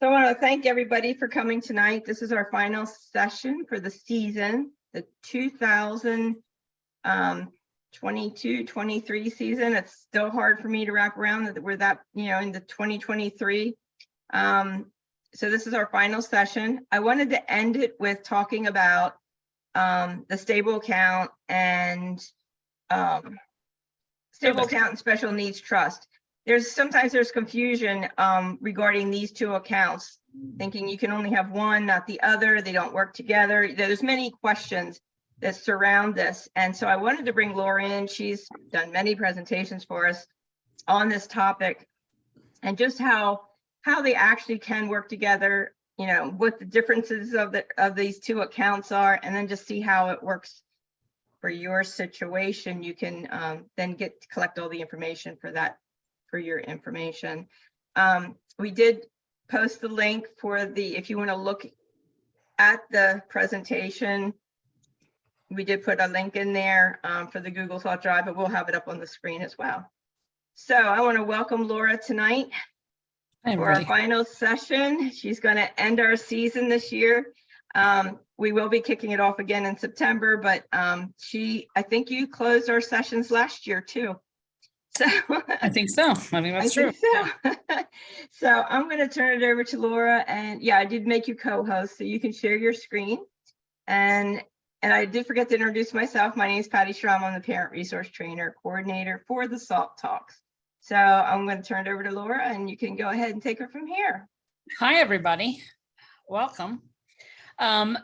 So I want to thank everybody for coming tonight. This is our final session for the season, the 2022-23 season. It's still hard for me to wrap around that we're that, in the 2023. So this is our final session. I wanted to end it with talking about the stable account and special needs trust. Sometimes there's confusion regarding these two accounts, thinking you can only have one, not the other. They don't work together. There's many questions that surround this. And so I wanted to bring Laura in. She's done many presentations for us on this topic and just how they actually can work together, what the differences of these two accounts are, and then just see how it works for your situation. You can then collect all the information for your information. We did post the link if you want to look at the presentation, we did put a link in there for the Google Thought Drive, but we'll have it up on the screen as well. So I want to welcome Laura tonight for our final session. She's going to end our season this year. We will be kicking it off again in September, but I think you closed our sessions last year too. So I think so. I mean, that's true. So. So I'm going to turn it over to Laura, and I did make you co-host so you can share your screen. And I did forget to introduce myself. My name is Patty Strom. I'm the Parent Resource Trainer Coordinator for the SALT Talks. So I'm going to turn it over to Laura, and you can go ahead and take her from here. Hi, everybody. Welcome.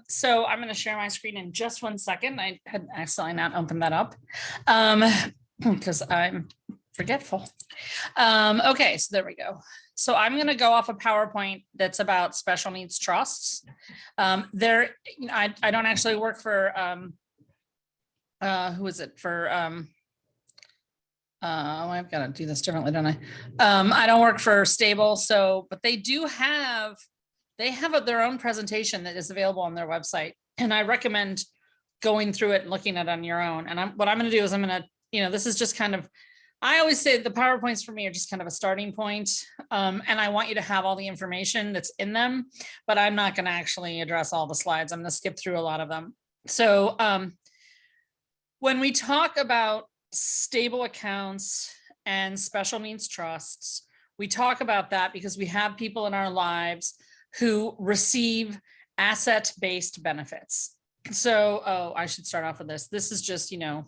So I'm going to share my screen in just 1 second. I had accidentally not opened that up because I'm forgetful. Okay, so there we go. So I'm going to go off a PowerPoint that's about special needs trusts. I don't actually work for who is it for? I've got to do this differently, don't I? I don't work for Stable, but they have their own presentation that is available on their website, and I recommend going through it and looking at it on your own. And what I'm going to do is this is just kind of, I always say the PowerPoints for me are just kind of a starting point. And I want you to have all the information that's in them, but I'm not going to actually address all the slides. I'm going to skip through a lot of them. So when we talk about stable accounts and special needs trusts, we talk about that because we have people in our lives who receive asset-based benefits. So, I should start off with this. This is just, an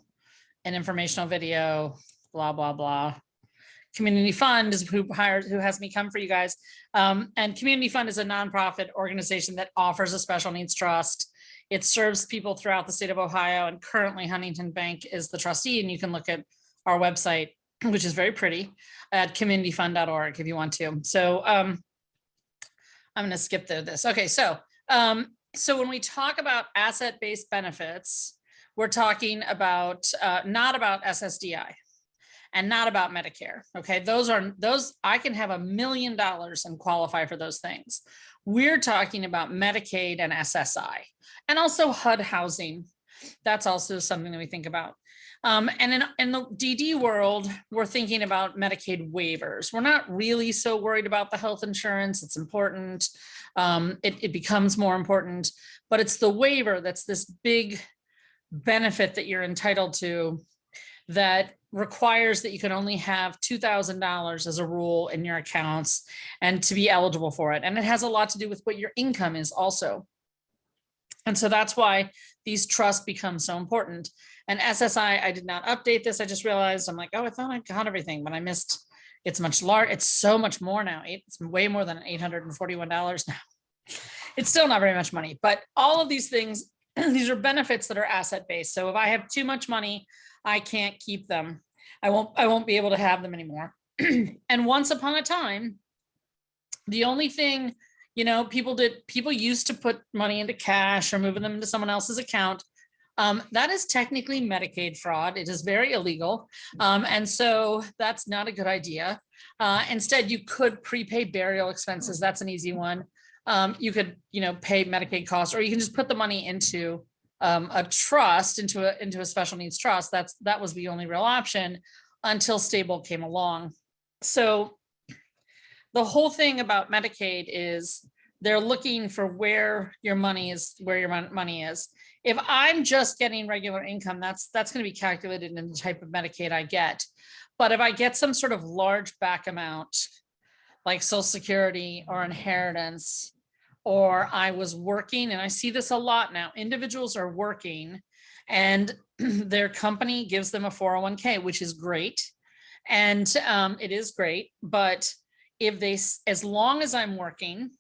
informational video, blah, blah, blah. Community Fund is who has me come for you guys. And Community Fund is a nonprofit organization that offers a special needs trust. It serves people throughout the state of Ohio, and currently Huntington Bank is the trustee. And you can look at our website, which is very pretty, at communityfund.org if you want to. So I'm going to skip through this. Okay, so when we talk about asset-based benefits, we're talking about not about SSDI and not about Medicare. Okay, those I can have $1 million and qualify for those things. We're talking about Medicaid and SSI, and also HUD housing. That's also something that we think about. And in the DD world, we're thinking about Medicaid waivers. We're not really so worried about the health insurance. It's important. It becomes more important, but it's the waiver that's this big benefit that you're entitled to that requires that you can only have $2,000 as a rule in your accounts and to be eligible for it. And it has a lot to do with what your income is also. And so that's why these trusts become so important. And SSI, I did not update this. I just realized, I'm like, oh, I thought I got everything, but I missed. It's much larger. It's so much more now. It's way more than $841 now. It's still not very much money, but all of these things, these are benefits that are asset-based. So if I have too much money, I can't keep them. I won't be able to have them anymore. And once upon a time, the only thing, people used to put money into cash or moving them into someone else's account. That is technically Medicaid fraud. It is very illegal. And so that's not a good idea. Instead, you could prepay burial expenses. That's an easy one. You could, pay Medicaid costs, or you can just put the money into a trust, into a special needs trust. That was the only real option until Stable came along. So the whole thing about Medicaid is they're looking for where your money is, money is. If I'm just getting regular income, that's going to be calculated in the type of Medicaid I get. But if I get some sort of large back amount, like Social Security or inheritance, or I was working, and I see this a lot now, individuals are working and their company gives them a 401k, which is great. And it is great, but if they, as long as I'm working,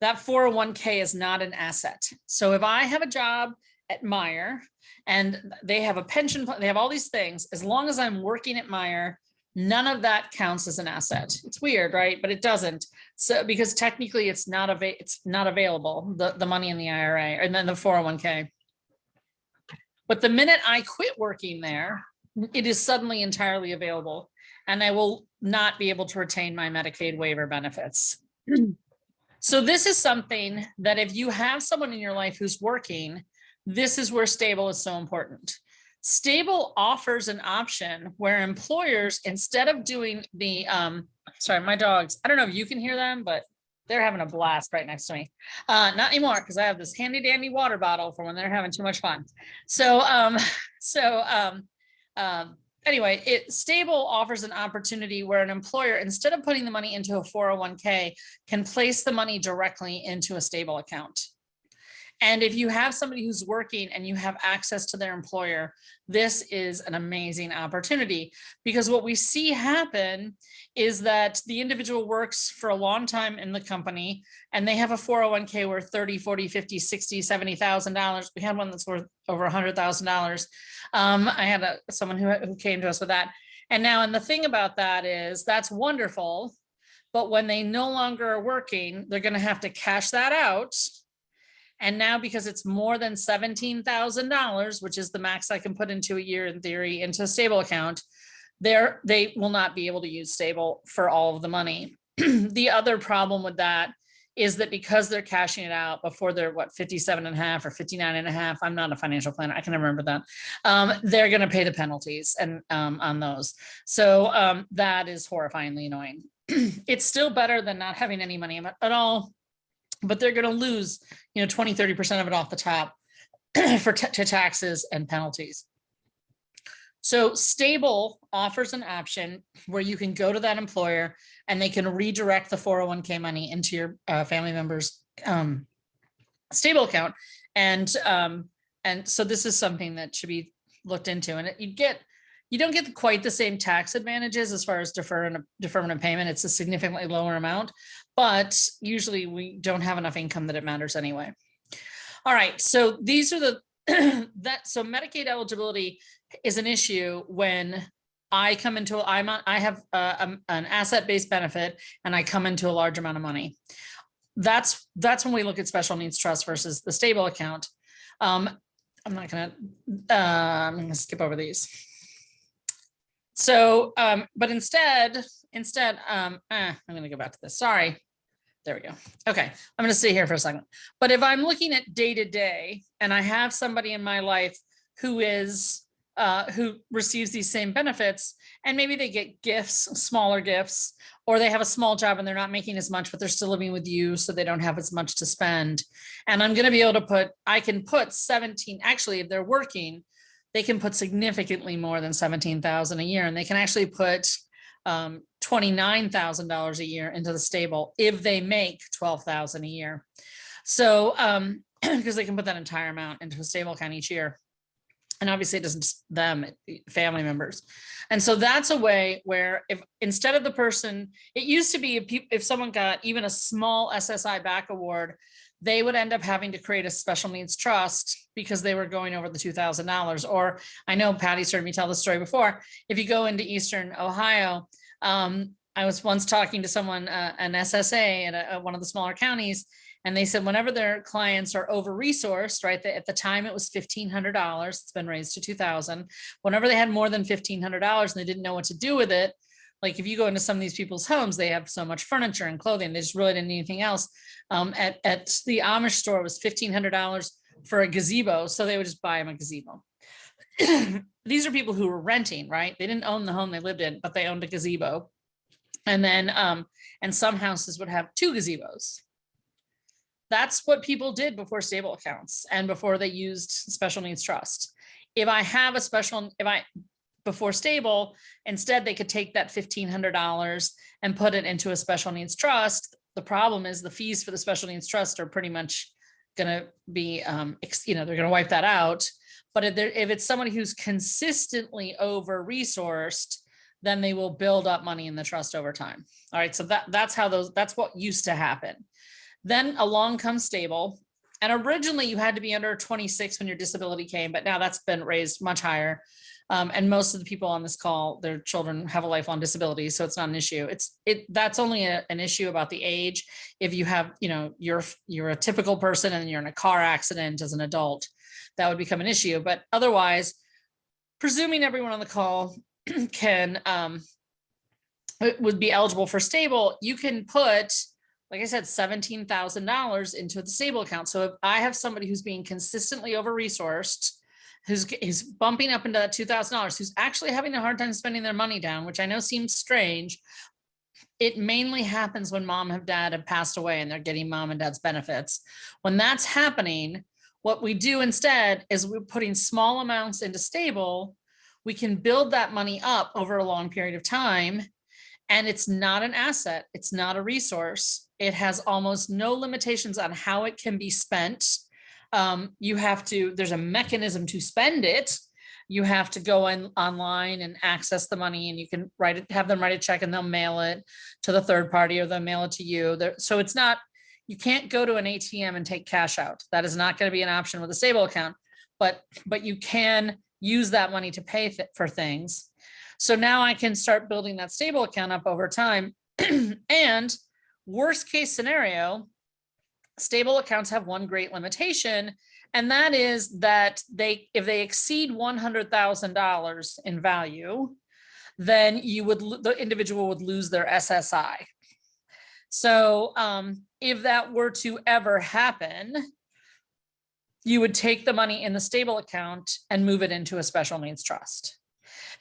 that 401k is not an asset. So if I have a job at Meyer and they have a pension, they have all these things, as long as I'm working at Meyer, none of that counts as an asset. It's weird, right? But it doesn't. So because technically it's not available, the money in the IRA and then the 401k. But the minute I quit working there, it is suddenly entirely available, and I will not be able to retain my Medicaid waiver benefits. So this is something that if you have someone in your life who's working, this is where stable is so important. Stable offers an option where employers, instead of doing the, sorry, my dogs, I don't know if you can hear them, but they're having a blast right next to me. Not anymore, because I have this handy dandy water bottle for when they're having too much fun. So, anyway, stable offers an opportunity where an employer, instead of putting the money into a 401k, can place the money directly into a stable account. And if you have somebody who's working and you have access to their employer, this is an amazing opportunity, because what we see happen is that the individual works for a long time in the company and they have a 401k worth 30, 40, 50, 60, $70,000. We had one that's worth over $100,000. I had someone who came to us with that. And now, and the thing about that is that's wonderful, but when they no longer are working, they're going to have to cash that out. And now, because it's more than $17,000, which is the max I can put into a year in theory into a stable account, they will not be able to use stable for all of the money. The other problem with that is that because they're cashing it out before they're 57 and a half or 59 and a half, I'm not a financial planner, I can remember that, they're going to pay the penalties and on those. So that is horrifyingly annoying. It's still better than not having any money at all, but they're going to lose, 20, 30% of it off the top to taxes and penalties. So stable offers an option where you can go to that employer and they can redirect the 401k money into your family member's stable account. And so this is something that should be looked into, and you don't get quite the same tax advantages as far as deferment of payment. It's a significantly lower amount, but usually we don't have enough income that it matters anyway. All right, so these are so Medicaid eligibility is an issue when I come into, I have an asset-based benefit and I come into a large amount of money. That's when we look at special needs trust versus the stable account. I'm gonna skip over these. So, but instead, I'm going to go back to this. Sorry. There we go. Okay. I'm going to stay here for a second. But if I'm looking at day to day and I have somebody in my life who receives these same benefits, and maybe they get gifts, smaller gifts, or they have a small job and they're not making as much, but they're still living with you, so they don't have as much to spend. And I'm going to be able to I can put 17, actually, if they're working, they can put significantly more than $17,000 a year, and they can actually put $29,000 a year into the stable if they make $12,000 a year. So, because they can put that entire amount into a stable account each year. And obviously it doesn't just them, family members. And so that's a way where if instead of the person, it used to be if someone got even a small SSI back award, they would end up having to create a special needs trust because they were going over the $2,000. Or I know Patty's heard me tell the story before. If you go into Eastern Ohio, I was once talking to someone, an SSA at one of the smaller counties, and they said whenever their clients are over-resourced, right, at the time it was $1,500, it's been raised to $2,000. Whenever they had more than $1,500 and they didn't know what to do with it, like if you go into some of these people's homes, they have so much furniture and clothing, they just really didn't need anything else. At the Amish store, it was $1,500 for a gazebo, so they would just buy them a gazebo. These are people who were renting, right? They didn't own the home they lived in, but they owned a gazebo. And then, and some houses would have 2 gazebos. That's what people did before stable accounts and before they used special needs trust. If I have a special, before stable, instead they could take that $1,500 and put it into a special needs trust. The problem is the fees for the special needs trust are pretty much gonna be, they're gonna wipe that out. But if it's somebody who's consistently over-resourced, then they will build up money in the trust over time. All right, so that's what used to happen. Then along comes stable. And originally you had to be under 26 when your disability came, but now that's been raised much higher. And most of the people on this call, their children have a lifelong disability, so it's not an issue. That's only an issue about the age. If you have, you're a typical person and you're in a car accident as an adult, that would become an issue. But otherwise, presuming everyone on the call would be eligible for stable, you can put, like I said, $17,000 into the stable account. So if I have somebody who's being consistently over-resourced, who's bumping up into that $2,000, who's actually having a hard time spending their money down, which I know seems strange. It mainly happens when mom and dad have passed away and they're getting mom and dad's benefits. When that's happening, what we do instead is we're putting small amounts into stable. We can build that money up over a long period of time. And it's not an asset. It's not a resource. It has almost no limitations on how it can be spent. There's a mechanism to spend it. You have to go online and access the money, and you can have them write a check and they'll mail it to the third party or they'll mail it to you. So it's not, you can't go to an ATM and take cash out. That is not going to be an option with a stable account, but you can use that money to pay for things. So now I can start building that stable account up over time. And worst case scenario, stable accounts have one great limitation, and that is that if they exceed $100,000 in value, then the individual would lose their SSI. So if that were to ever happen, you would take the money in the stable account and move it into a special needs trust.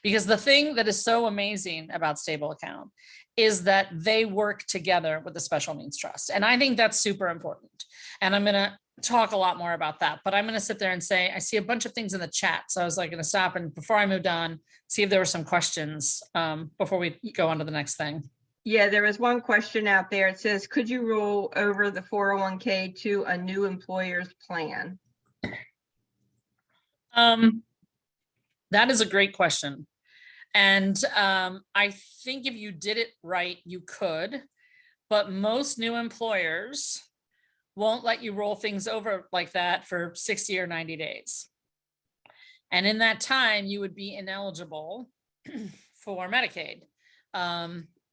Because the thing that is so amazing about stable account is that they work together with the special needs trust. And I think that's super important. And I'm going to talk a lot more about that, but I'm going to sit there and say, I see a bunch of things in the chat. So I was like going to stop, and before I moved on, see if there were some questions before we go on to the next thing. Yeah, there is one question out there. It says, could you roll over the 401k to a new employer's plan? That is a great question. And I think if you did it right, you could, but most new employers won't let you roll things over like that for 60 or 90 days. And in that time, you would be ineligible for Medicaid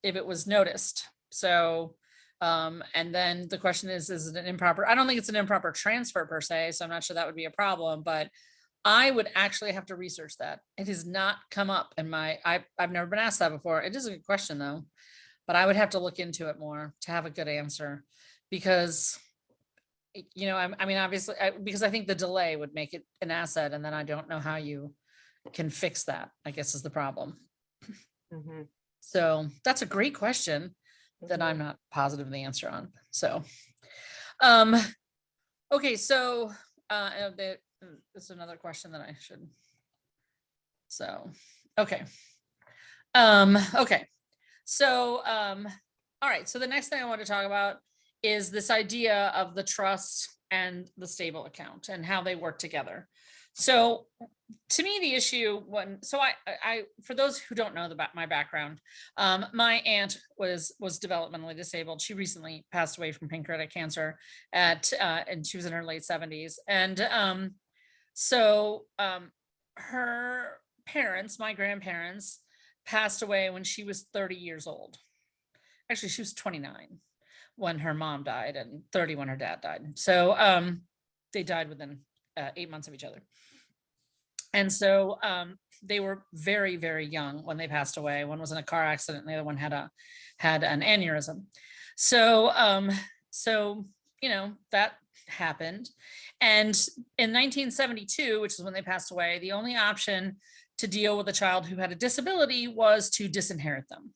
if it was noticed. So, and then the question is it an improper? I don't think it's an improper transfer per se, so I'm not sure that would be a problem, but I would actually have to research that. It has not come up in I've never been asked that before. It is a good question though, but I would have to look into it more to have a good answer, because, I mean, obviously, because I think the delay would make it an asset, and then I don't know how you can fix that, I guess is the problem. Mm-hmm. So that's a great question that I'm not positive the answer on. So, okay, so it's another question that I should. So, okay. Okay. So, all right. So the next thing I want to talk about is this idea of the trust and the stable account and how they work together. So to me, the issue I for those who don't know my background, my aunt was developmentally disabled. She recently passed away from pancreatic cancer and she was in her late 70s. And so her parents, my grandparents, passed away when she was 30 years old. Actually, she was 29 when her mom died and 30 when her dad died. So they died within 8 months of each other. And so they were very, very young when they passed away. One was in a car accident and the other one had an aneurysm. So, that happened. And in 1972, which is when they passed away, the only option to deal with a child who had a disability was to disinherit them.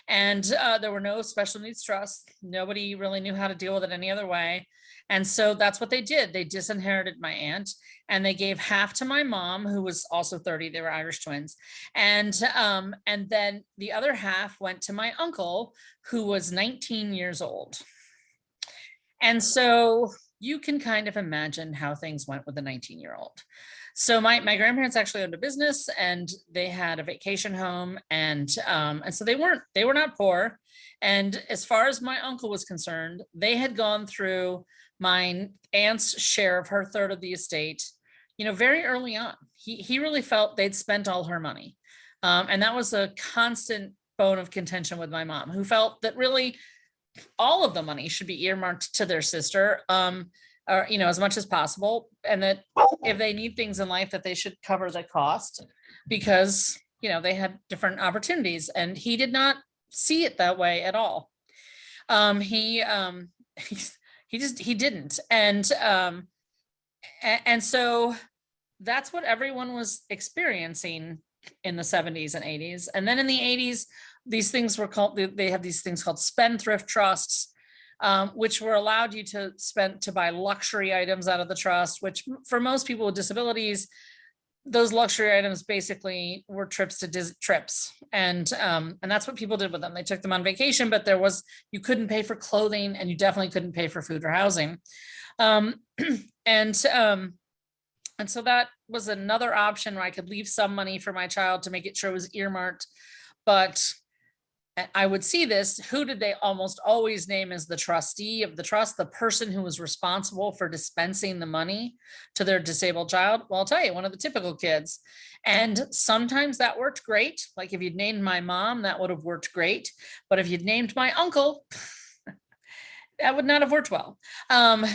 And there were no special needs trusts. Nobody really knew how to deal with it any other way. And so that's what they did. They disinherited my aunt, and they gave half to my mom, who was also 30. They were Irish twins. And then the other half went to my uncle, who was 19 years old. And so you can kind of imagine how things went with the 19-year-old. So my grandparents actually owned a business, and they had a vacation home, and so they were not poor. And as far as my uncle was concerned, they had gone through my aunt's share of her third of the estate, very early on. He really felt they'd spent all her money. And that was a constant bone of contention with my mom, who felt that really all of the money should be earmarked to their sister, or, as much as possible. And that if they need things in life, that they should cover the cost, because, they had different opportunities. And he did not see it that way at all. He didn't. And so that's what everyone was experiencing in the 70s and 80s. And then in the 80s, these things were called, they have these things called spendthrift trusts, which were allowed you to spend to buy luxury items out of the trust, which for most people with disabilities, those luxury items basically were trips to trips. And that's what people did with them. They took them on vacation, but you couldn't pay for clothing, and you definitely couldn't pay for food or housing. And so that was another option where I could leave some money for my child to make it sure it was earmarked. But I would see this, who did they almost always name as the trustee of the trust, the person who was responsible for dispensing the money to their disabled child? Well, I'll tell you, one of the typical kids. And sometimes that worked great. Like if you'd named my mom, that would have worked great. But if you'd named my uncle, that would not have worked well,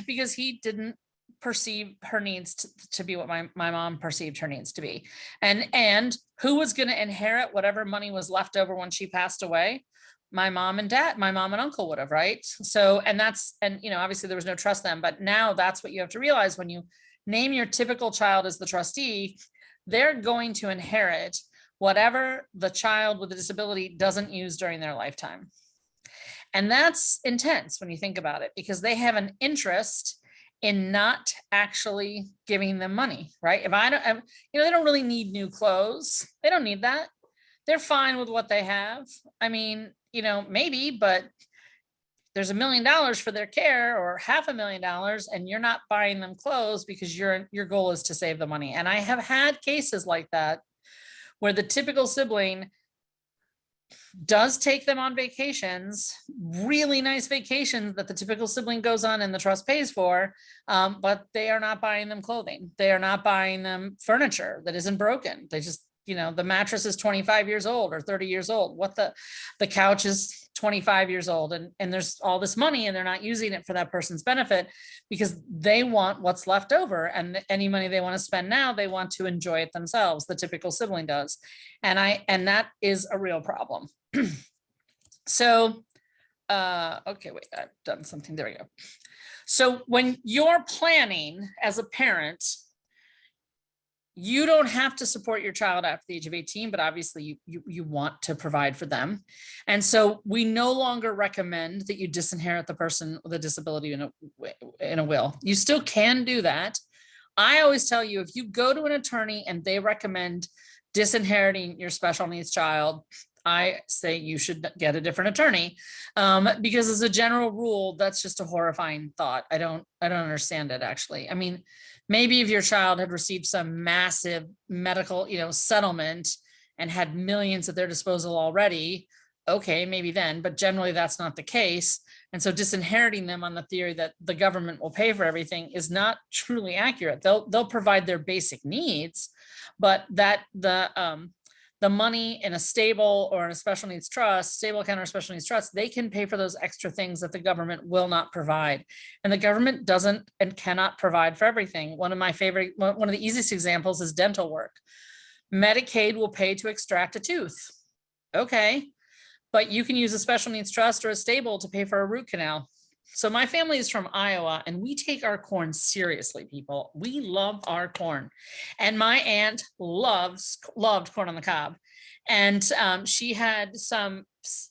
because he didn't perceive her needs to be what my mom perceived her needs to be. And who was going to inherit whatever money was left over when she passed away? My mom and uncle would have, right? So, and obviously there was no trust then, but now that's what you have to realize when you name your typical child as the trustee. They're going to inherit whatever the child with a disability doesn't use during their lifetime. And that's intense when you think about it, because they have an interest in not actually giving them money, right? If I don't, they don't really need new clothes. They don't need that. They're fine with what they have. I mean, maybe, but there's $1 million for their care, or $500,000, and you're not buying them clothes because your goal is to save the money. And I have had cases like that where the typical sibling does take them on vacations, really nice vacations that the typical sibling goes on and the trust pays for, but they are not buying them clothing. They are not buying them furniture that isn't broken. They just, the mattress is 25 years old or 30 years old. The couch is 25 years old, and there's all this money, and they're not using it for that person's benefit because they want what's left over, and any money they want to spend now, they want to enjoy it themselves. The typical sibling does. And that is a real problem. So, okay, wait, I've done something. There we go. So when you're planning as a parent, you don't have to support your child after the age of 18, but obviously you want to provide for them. And so we no longer recommend that you disinherit the person with a disability in a will. You still can do that. I always tell you, if you go to an attorney and they recommend disinheriting your special needs child, I say you should get a different attorney, because as a general rule, that's just a horrifying thought. I don't understand it, actually. I mean, maybe if your child had received some massive medical, settlement and had millions at their disposal already, okay, maybe then, but generally that's not the case. And so disinheriting them on the theory that the government will pay for everything is not truly accurate. They'll provide their basic needs, but that the money in a stable or in a special needs trust, stable account or special needs trust, they can pay for those extra things that the government will not provide. And the government doesn't and cannot provide for everything. One of the easiest examples is dental work. Medicaid will pay to extract a tooth. Okay, but you can use a special needs trust or a stable to pay for a root canal. So my family is from Iowa, and we take our corn seriously, people. We love our corn. And my aunt loved corn on the cob. And she had some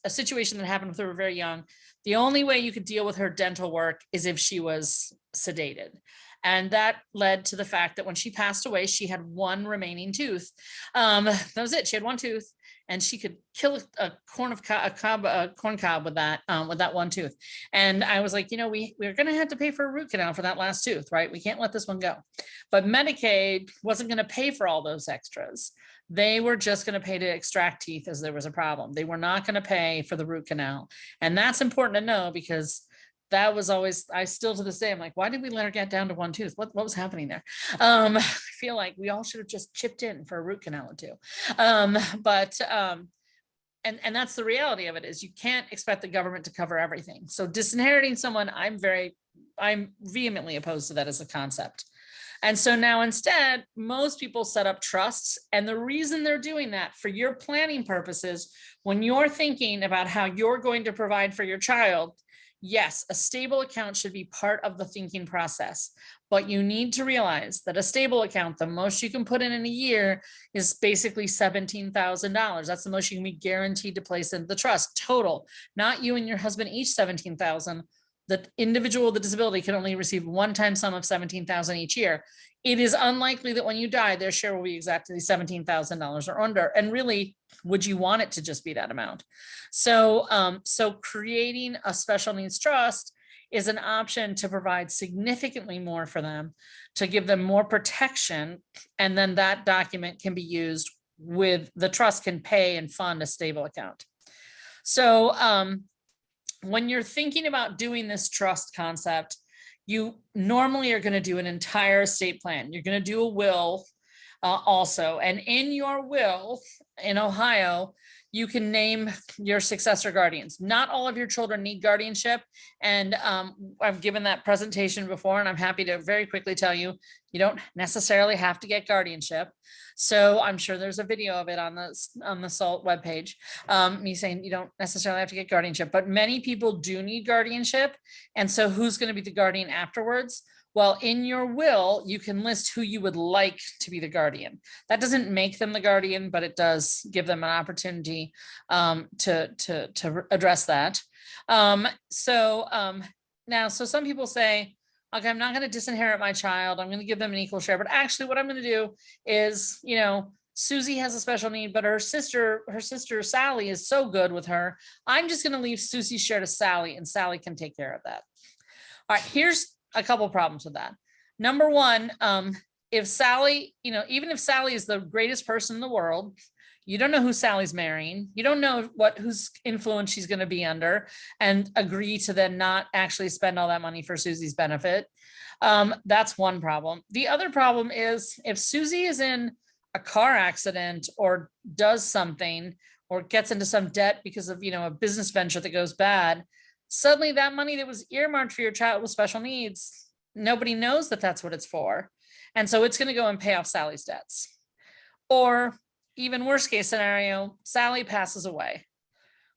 a situation that happened with her very young. The only way you could deal with her dental work is if she was sedated. And that led to the fact that when she passed away, she had one remaining tooth. That was it. She had one tooth, and she could kill a corn cob with that one tooth. And I was like, we're going to have to pay for a root canal for that last tooth, right? We can't let this one go. But Medicaid wasn't going to pay for all those extras. They were just going to pay to extract teeth as there was a problem. They were not going to pay for the root canal. And that's important to know, because that was always, I still to this day, I'm like, why did we let her get down to one tooth? What was happening there? I feel like we all should have just chipped in for a root canal or two. And that's the reality of it, is you can't expect the government to cover everything. So disinheriting someone, I'm vehemently opposed to that as a concept. And so now instead, most people set up trusts. And the reason they're doing that, for your planning purposes, when you're thinking about how you're going to provide for your child, yes, a stable account should be part of the thinking process, but you need to realize that a stable account, the most you can put in a year is basically $17,000. That's the most you can be guaranteed to place in the trust total, not you and your husband each $17,000. The individual with the disability can only receive one-time sum of $17,000 each year. It is unlikely that when you die, their share will be exactly $17,000 or under. And really, would you want it to just be that amount? So creating a special needs trust is an option to provide significantly more for them, to give them more protection. And then that document can be used with, the trust can pay and fund a stable account. So when you're thinking about doing this trust concept, you normally are going to do an entire estate plan. You're going to do a will also. And in your will in Ohio, you can name your successor guardians. Not all of your children need guardianship. And I've given that presentation before, and I'm happy to very quickly tell you, you don't necessarily have to get guardianship. So I'm sure there's a video of it on the SALT webpage, me saying you don't necessarily have to get guardianship, but many people do need guardianship. And so who's going to be the guardian afterwards? Well, in your will, you can list who you would like to be the guardian. That doesn't make them the guardian, but it does give them an opportunity to address that. Now, some people say, okay, I'm not going to disinherit my child. I'm going to give them an equal share. But actually, what I'm going to do is, Susie has a special need, but her sister Sally is so good with her. I'm just going to leave Susie's share to Sally, and Sally can take care of that. All right, here's a couple problems with that. Number one, if Sally, even if Sally is the greatest person in the world, you don't know who Sally's marrying. You don't know whose influence she's going to be under, and agree to then not actually spend all that money for Susie's benefit. That's one problem. The other problem is if Susie is in a car accident or does something or gets into some debt because of, a business venture that goes bad, suddenly that money that was earmarked for your child with special needs, nobody knows that that's what it's for. And so it's going to go and pay off Sally's debts. Or even worst case scenario, Sally passes away.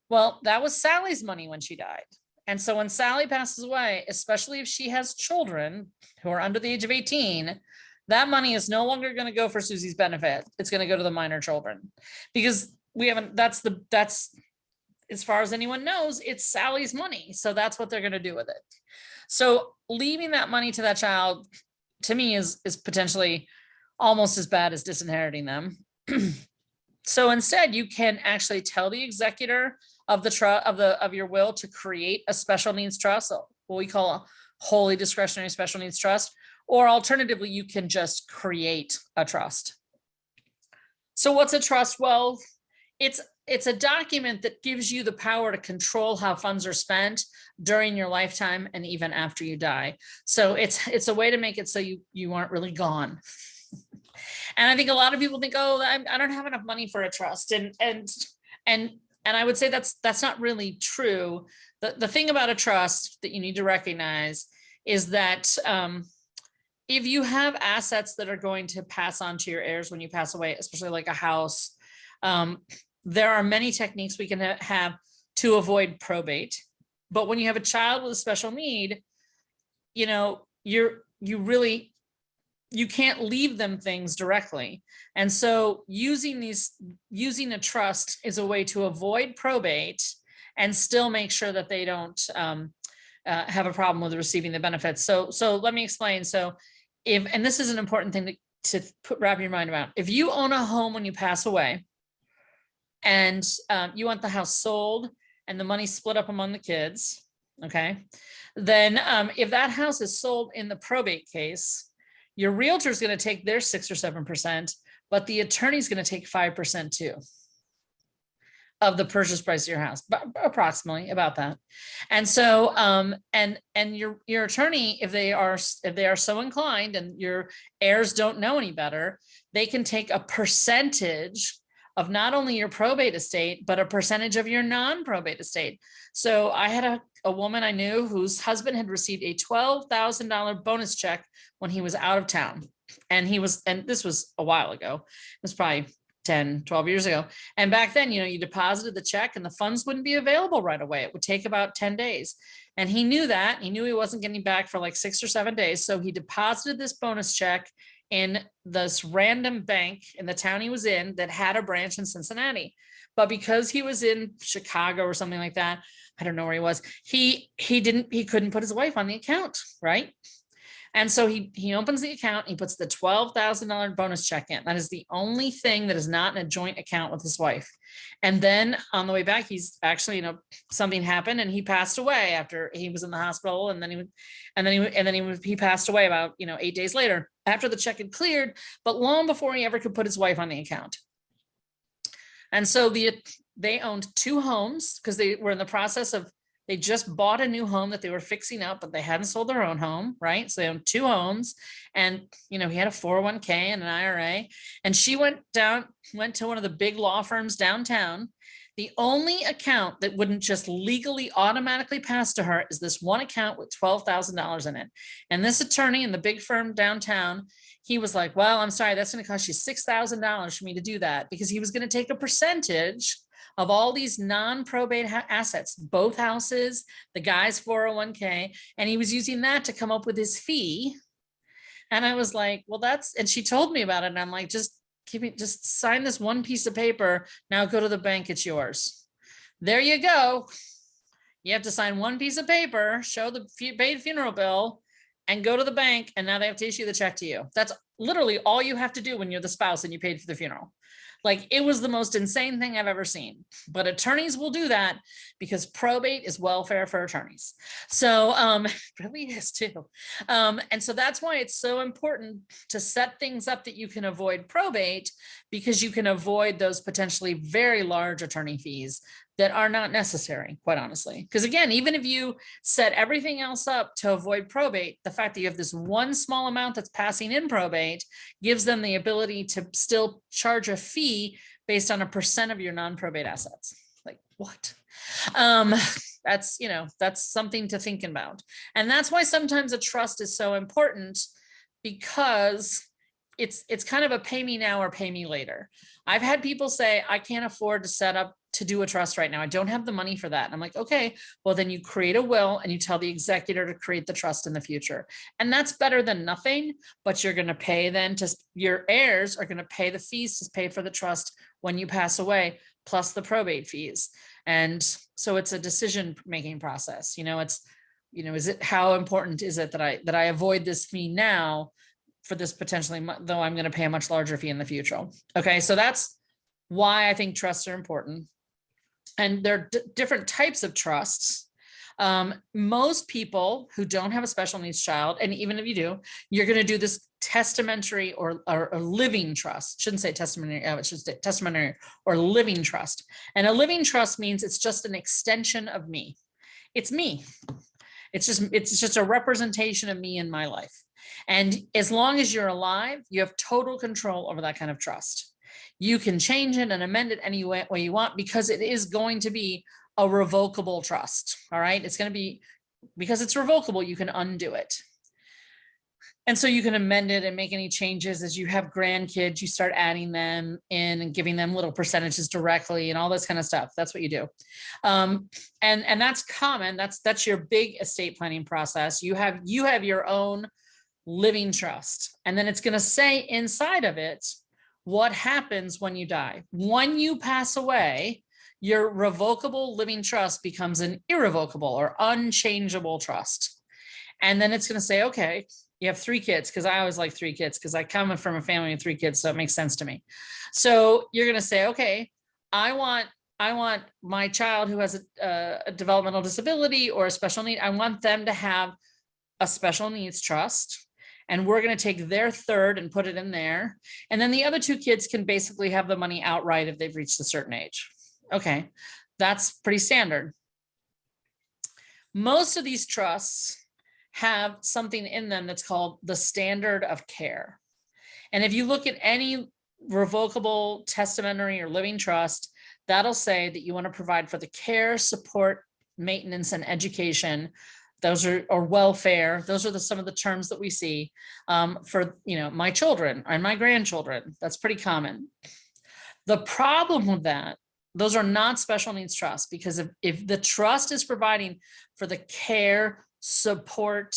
Well, that was Sally's money when she died. And so when Sally passes away, especially if she has children who are under the age of 18, that money is no longer going to go for Susie's benefit. It's going to go to the minor children, because that's as far as anyone knows, it's Sally's money. So that's what they're going to do with it. So leaving that money to that child, to me, is potentially almost as bad as disinheriting them. So instead, you can actually tell the executor of your will to create a special needs trust, what we call a wholly discretionary special needs trust, or alternatively, you can just create a trust. So what's a trust? Well, it's a document that gives you the power to control how funds are spent during your lifetime and even after you die. So it's a way to make it so you aren't really gone. And I think a lot of people think, oh, I don't have enough money for a trust. And I would say that's not really true. The thing about a trust that you need to recognize is that if you have assets that are going to pass on to your heirs when you pass away, especially like a house, there are many techniques we can have to avoid probate. But when you have a child with a special need, you can't leave them things directly. And so using a trust is a way to avoid probate and still make sure that they don't have a problem with receiving the benefits. So let me explain. So and this is an important thing to wrap your mind around. If you own a home when you pass away and you want the house sold and the money split up among the kids, okay, then if that house is sold in the probate case, your realtor is going to take their 6 or 7%, but the attorney is going to take 5% too of the purchase price of your house, but approximately about that. And so, and your attorney, if they are so inclined and your heirs don't know any better, they can take a percentage of not only your probate estate, but a percentage of your non-probate estate. So I had a woman I knew whose husband had received a $12,000 bonus check when he was out of town. And this was a while ago. It was probably 10, 12 years ago. And back then, you deposited the check and the funds wouldn't be available right away. It would take about 10 days. And he knew that. He knew he wasn't getting back for like 6 or 7 days. So he deposited this bonus check in this random bank in the town he was in that had a branch in Cincinnati. But because he was in Chicago or something like that, I don't know where he was, he couldn't put his wife on the account, right? And so he opens the account, he puts the $12,000 bonus check in. That is the only thing that is not in a joint account with his wife. And then on the way back, he's actually, something happened and he passed away after he was in the hospital. And then he passed away about, 8 days later after the check had cleared, but long before he ever could put his wife on the account. And so they owned 2 homes because they were in the process of, they just bought a new home that they were fixing up, but they hadn't sold their own home, right? So they owned 2 homes and, he had a 401k and an IRA. And she went to one of the big law firms downtown. The only account that wouldn't just legally automatically pass to her is this one account with $12,000 in it. And this attorney in the big firm downtown, he was like, well, I'm sorry, that's going to cost you $6,000 for me to do that, because he was going to take a percentage of all these non-probate assets, both houses, the guy's 401k, and he was using that to come up with his fee. And I was like, well, and she told me about it. And I'm like, just sign this one piece of paper. Now go to the bank, it's yours. There you go. You have to sign one piece of paper, show the paid funeral bill, and go to the bank. And now they have to issue the check to you. That's literally all you have to do when you're the spouse and you paid for the funeral. Like, it was the most insane thing I've ever seen, but attorneys will do that because probate is welfare for attorneys. So it really is too. And so that's why it's so important to set things up that you can avoid probate, because you can avoid those potentially very large attorney fees that are not necessary, quite honestly. Because again, even if you set everything else up to avoid probate, the fact that you have this one small amount that's passing in probate gives them the ability to still charge a fee based on a percent of your non-probate assets. Like, what? That's something to think about. And that's why sometimes a trust is so important, because it's kind of a pay me now or pay me later. I've had people say, I can't afford to do a trust right now. I don't have the money for that. And I'm like, okay, well, then you create a will and you tell the executor to create the trust in the future. And that's better than nothing, but you're going to pay your heirs are going to pay the fees to pay for the trust when you pass away, plus the probate fees. And so it's a decision-making process. How important is it that I avoid this fee now for this potentially, though I'm going to pay a much larger fee in the future. Okay. So that's why I think trusts are important. And there are different types of trusts. Most people who don't have a special needs child, and even if you do, you're going to do this testamentary or a living trust. Shouldn't say testamentary, it should say testamentary or living trust. And a living trust means it's just an extension of me. It's me. It's just a representation of me in my life. And as long as you're alive, you have total control over that kind of trust. You can change it and amend it any way you want, because it is going to be a revocable trust. All right. It's going to be, because it's revocable, you can undo it. And so you can amend it and make any changes. As you have grandkids, you start adding them in and giving them little percentages directly and all this kind of stuff. That's what you do. And that's common. That's your big estate planning process. You have your own living trust. And then it's going to say inside of it what happens when you die. When you pass away, your revocable living trust becomes an irrevocable or unchangeable trust. And then it's going to say, okay, you have 3 kids, because I always like 3 kids because I come from a family of 3 kids, so it makes sense to me. So you're going to say, okay, I want my child who has a developmental disability or a special need, I want them to have a special needs trust. And we're going to take their third and put it in there. And then the other 2 kids can basically have the money outright if they've reached a certain age. Okay, that's pretty standard. Most of these trusts have something in them that's called the standard of care. And if you look at any revocable testamentary or living trust, that'll say that you want to provide for the care, support, maintenance, and education. Those are, or welfare. Those are some of the terms that we see for, my children and my grandchildren. That's pretty common. The problem with that, those are not special needs trusts, because if the trust is providing for the care, support,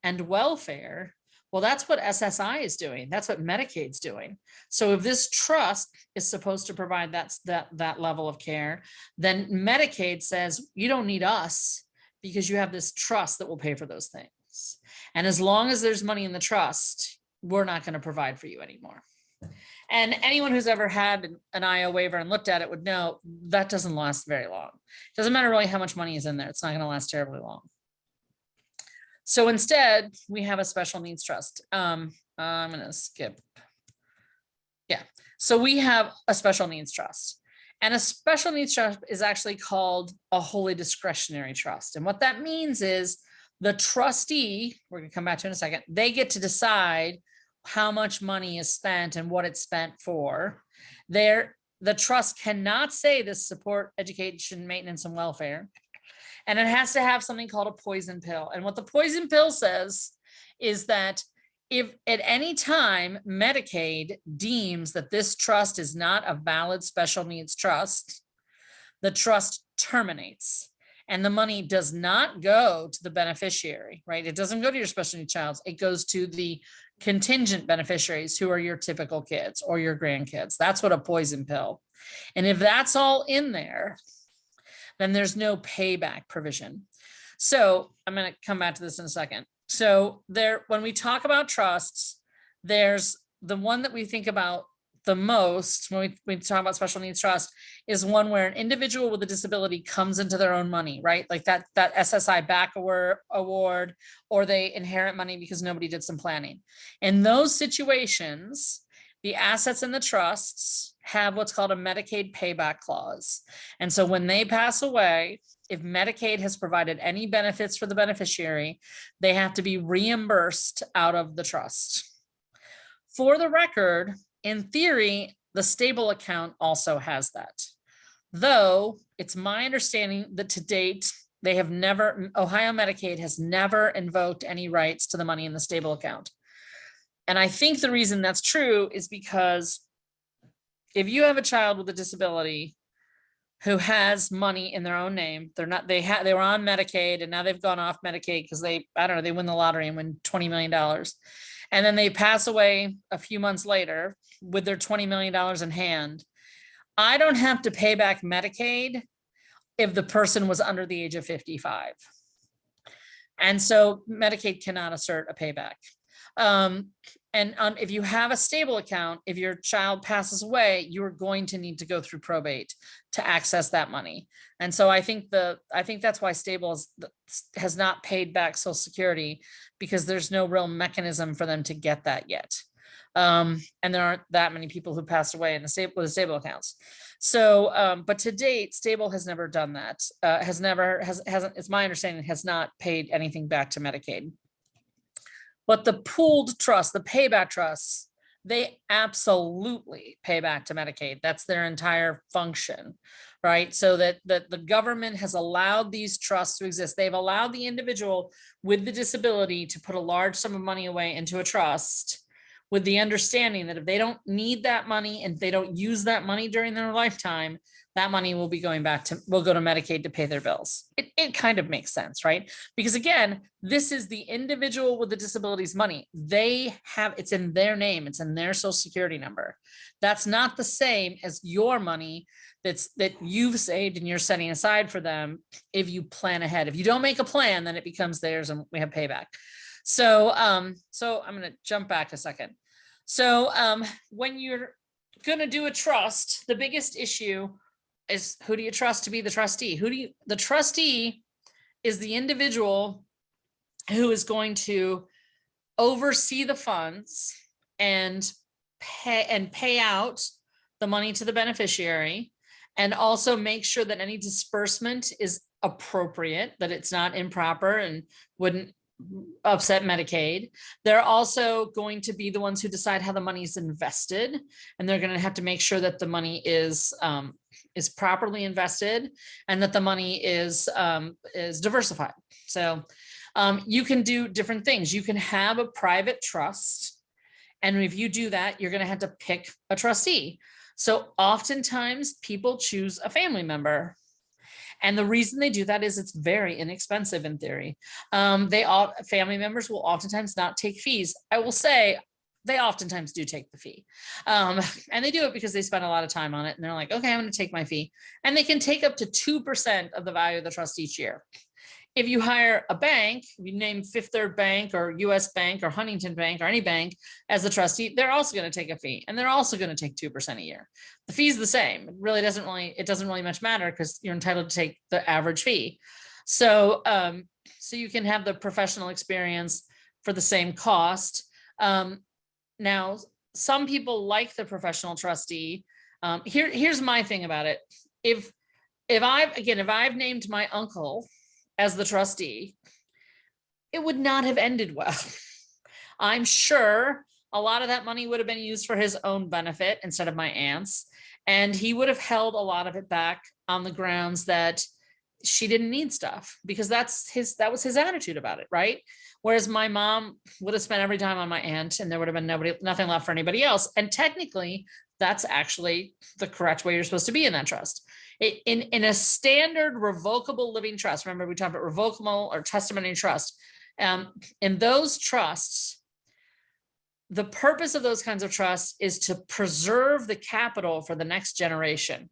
and welfare, well, that's what SSI is doing. That's what Medicaid's doing. So if this trust is supposed to provide that level of care, then Medicaid says you don't need us because you have this trust that will pay for those things. And as long as there's money in the trust, we're not going to provide for you anymore. And anyone who's ever had an IO waiver and looked at it would know that doesn't last very long. It doesn't matter really how much money is in there. It's not going to last terribly long. So instead, we have a special needs trust. I'm going to skip. Yeah. So we have a special needs trust. And a special needs trust is actually called a wholly discretionary trust. And what that means is the trustee, we're going to come back to in a second, they get to decide how much money is spent and what it's spent for. The trust cannot say this support, education, maintenance, and welfare. And it has to have something called a poison pill. And what the poison pill says is that if at any time Medicaid deems that this trust is not a valid special needs trust, the trust terminates. And the money does not go to the beneficiary, right? It doesn't go to your special needs child. It goes to the contingent beneficiaries, who are your typical kids or your grandkids. That's what a poison pill. And if that's all in there, then there's no payback provision. So I'm going to come back to this in a second. So when we talk about trusts, there's the one that we think about the most when we talk about special needs trust is one where an individual with a disability comes into their own money, right? Like that SSI back award, or they inherit money because nobody did some planning. In those situations, the assets in the trusts have what's called a Medicaid payback clause. And so when they pass away, if Medicaid has provided any benefits for the beneficiary, they have to be reimbursed out of the trust. For the record, in theory, the stable account also has that. Though it's my understanding that to date, Ohio Medicaid has never invoked any rights to the money in the stable account. And I think the reason that's true is because if you have a child with a disability who has money in their own name, they were on Medicaid and now they've gone off Medicaid because they win the lottery and win $20 million. And then they pass away a few months later with their $20 million in hand. I don't have to pay back Medicaid if the person was under the age of 55. And so Medicaid cannot assert a payback. If you have a stable account, if your child passes away, you are going to need to go through probate to access that money. And so I think that's why stable has not paid back Social Security, because there's no real mechanism for them to get that yet. And there aren't that many people who passed away with stable accounts. So, but to date, stable has never done that. It's my understanding, has not paid anything back to Medicaid. But the pooled trust, the payback trusts, they absolutely pay back to Medicaid. That's their entire function, right? So that the government has allowed these trusts to exist. They've allowed the individual with the disability to put a large sum of money away into a trust, with the understanding that if they don't need that money and they don't use that money during their lifetime, that money will be will go to Medicaid to pay their bills. It kind of makes sense, right? Because again, this is the individual with the disabilities money. It's in their name, it's in their social security number. That's not the same as your money that you've saved and you're setting aside for them if you plan ahead. If you don't make a plan, then it becomes theirs and we have payback. So I'm going to jump back a second. So when you're going to do a trust, the biggest issue is, who do you trust to be the trustee? The trustee is the individual who is going to oversee the funds and pay out the money to the beneficiary, and also make sure that any disbursement is appropriate, that it's not improper and wouldn't upset Medicaid. They're also going to be the ones who decide how the money is invested, and they're going to have to make sure that the money is properly invested and that the money is diversified. So you can do different things. You can have a private trust, and if you do that, you're going to have to pick a trustee. So oftentimes people choose a family member. And the reason they do that is it's very inexpensive in theory. Family members will oftentimes not take fees. I will say they oftentimes do take the fee. And they do it because they spend a lot of time on it. And they're like, okay, I'm going to take my fee. And they can take up to 2% of the value of the trust each year. If you hire a bank, if you name Fifth Third Bank or US Bank or Huntington Bank or any bank as the trustee, they're also going to take a fee, and they're also going to take 2% a year. The fee is the same. It doesn't really much matter because you're entitled to take the average fee. So you can have the professional experience for the same cost. Now, some people like the professional trustee. Here's my thing about it. If I've named my uncle as the trustee, it would not have ended well. I'm sure a lot of that money would have been used for his own benefit instead of my aunt's, and he would have held a lot of it back on the grounds that she didn't need stuff, because that was his attitude about it, right? Whereas my mom would have spent every time on my aunt, and there would have been nothing left for anybody else. And technically, that's actually the correct way you're supposed to be in that trust. In a standard revocable living trust, remember we talked about revocable or testimony trust, in those trusts, the purpose of those kinds of trusts is to preserve the capital for the next generation.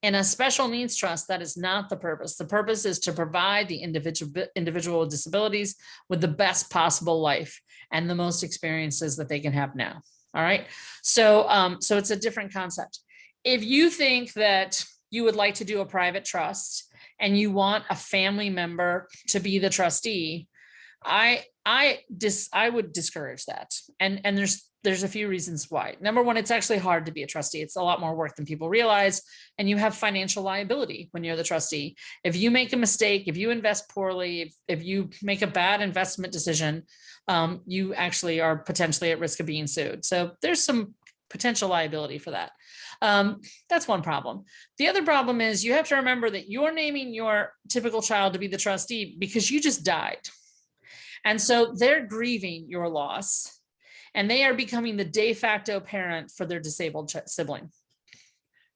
In a special needs trust, that is not the purpose. The purpose is to provide the individual with disabilities with the best possible life and the most experiences that they can have now. All right. So it's a different concept. If you think that you would like to do a private trust and you want a family member to be the trustee, I would discourage that. And there's a few reasons why. Number one, it's actually hard to be a trustee. It's a lot more work than people realize. And you have financial liability when you're the trustee. If you make a mistake, if you invest poorly, if you make a bad investment decision, you actually are potentially at risk of being sued. So there's some potential liability for that. That's one problem. The other problem is you have to remember that you're naming your typical child to be the trustee because you just died. And so they're grieving your loss, and they are becoming the de facto parent for their disabled sibling,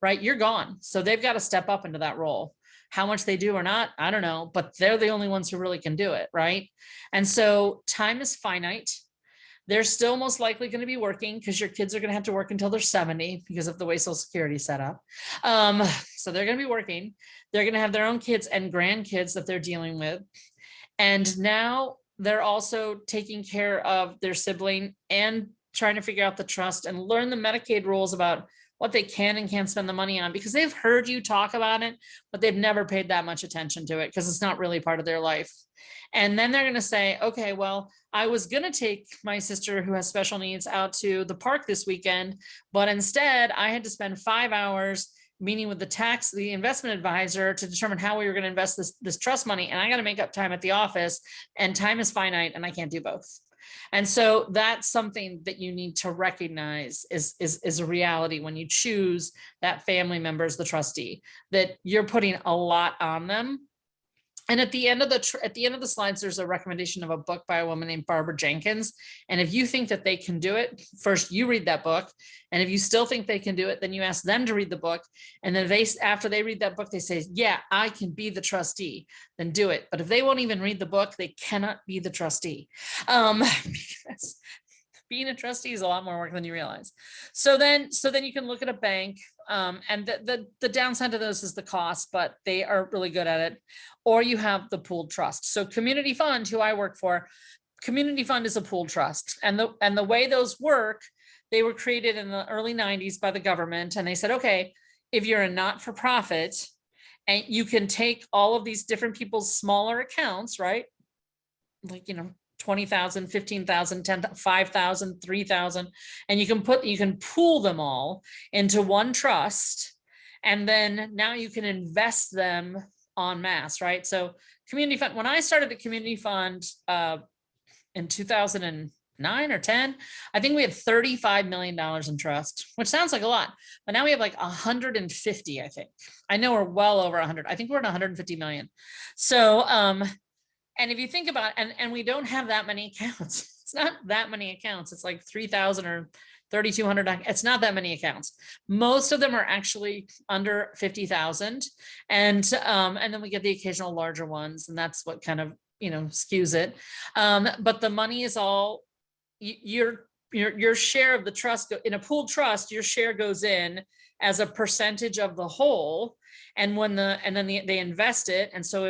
right? You're gone. So they've got to step up into that role. How much they do or not, I don't know, but they're the only ones who really can do it, right? And so time is finite. They're still most likely going to be working because your kids are going to have to work until they're 70 because of the way Social Security is set up. So they're going to be working. They're going to have their own kids and grandkids that they're dealing with. And now they're also taking care of their sibling and trying to figure out the trust and learn the Medicaid rules about what they can and can't spend the money on, because they've heard you talk about it, but they've never paid that much attention to it because it's not really part of their life. And then they're going to say, okay, well, I was going to take my sister who has special needs out to the park this weekend, but instead I had to spend 5 hours meeting with the investment advisor to determine how we were going to invest this trust money. And I got to make up time at the office, and time is finite and I can't do both. And so that's something that you need to recognize is a reality when you choose that family member as the trustee, that you're putting a lot on them. And at the end of the slides, there's a recommendation of a book by a woman named Barbara Jenkins. And if you think that they can do it, first you read that book. And if you still think they can do it, then you ask them to read the book. And then after they read that book, they say, yeah, I can be the trustee, then do it. But if they won't even read the book, they cannot be the trustee. Because being a trustee is a lot more work than you realize. So then you can look at a bank, and the downside to those is the cost, but they are really good at it. Or you have the pooled trust. So Community Fund, who I work for, Community Fund is a pooled trust. And the way those work, they were created in the early 90s by the government. And they said, okay, if you're a not-for-profit and you can take all of these different people's smaller accounts, right? Like, 20,000, 15,000, 10,000, 5,000, 3,000, and you can pool them all into one trust. And then now you can invest them en masse, right? So Community Fund, when I started the Community Fund in 2009 or 10, I think we had $35 million in trust, which sounds like a lot, but now we have like 150, I think. I know we're well over 100. I think we're at 150 million. So, and if you think about it, and we don't have that many accounts, it's not that many accounts. It's like 3,000 or 3,200. It's not that many accounts. Most of them are actually under 50,000. And then we get the occasional larger ones, and that's what kind of, skews it. But the money is all your share of the trust. In a pooled trust, your share goes in as a percentage of the whole. And then they invest it. And so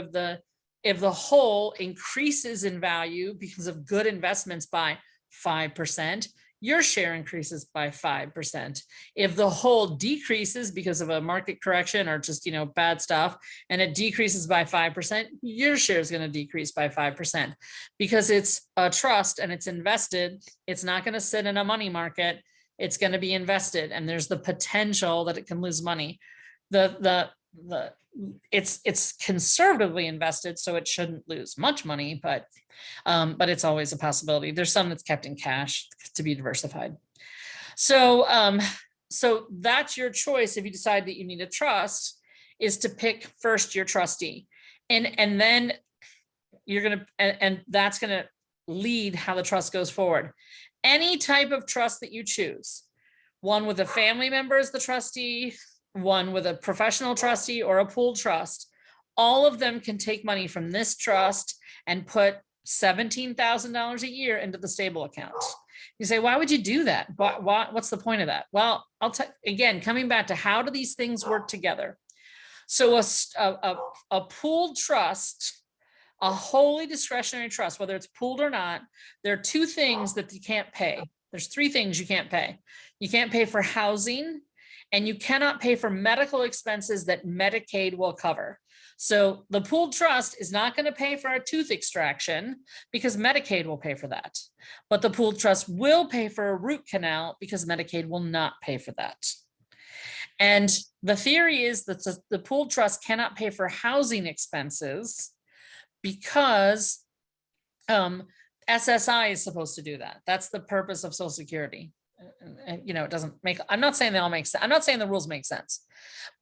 if the whole increases in value because of good investments by 5%, your share increases by 5%. If the whole decreases because of a market correction or just, bad stuff, and it decreases by 5%, your share is going to decrease by 5%. Because it's a trust and it's invested, it's not going to sit in a money market, it's going to be invested, and there's the potential that it can lose money. It's conservatively invested, so it shouldn't lose much money, but it's always a possibility. There's some that's kept in cash to be diversified. So that's your choice. If you decide that you need a trust, is to pick first your trustee, and then you're gonna and that's gonna lead how the trust goes forward. Any type of trust that you choose, one with a family member as the trustee, one with a professional trustee, or a pooled trust, all of them can take money from this trust and put $17,000 a year into the stable account. You say, why would you do that? What's the point of that? Well, again, coming back to how do these things work together? So a pooled trust, a wholly discretionary trust, whether it's pooled or not, there are two things that you can't pay. There's three things you can't pay. You can't pay for housing, and you cannot pay for medical expenses that Medicaid will cover. So the pooled trust is not going to pay for a tooth extraction because Medicaid will pay for that. But the pooled trust will pay for a root canal because Medicaid will not pay for that. And the theory is that the pooled trust cannot pay for housing expenses because SSI is supposed to do that. That's the purpose of Social Security. It doesn't make, I'm not saying they all make sense. I'm not saying the rules make sense,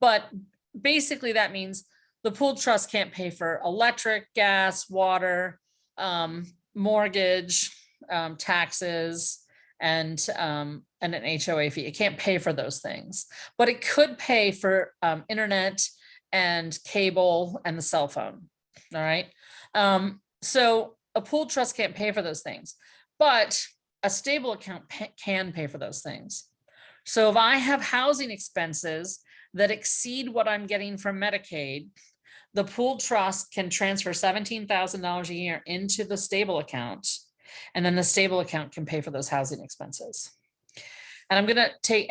but basically that means the pooled trust can't pay for electric, gas, water, mortgage, taxes, and an HOA fee. It can't pay for those things, but it could pay for internet and cable and the cell phone. All right. So a pooled trust can't pay for those things, but a stable account can pay for those things. So if I have housing expenses that exceed what I'm getting from Medicaid, the pooled trust can transfer $17,000 a year into the stable account, and then the stable account can pay for those housing expenses. And I'm going to take,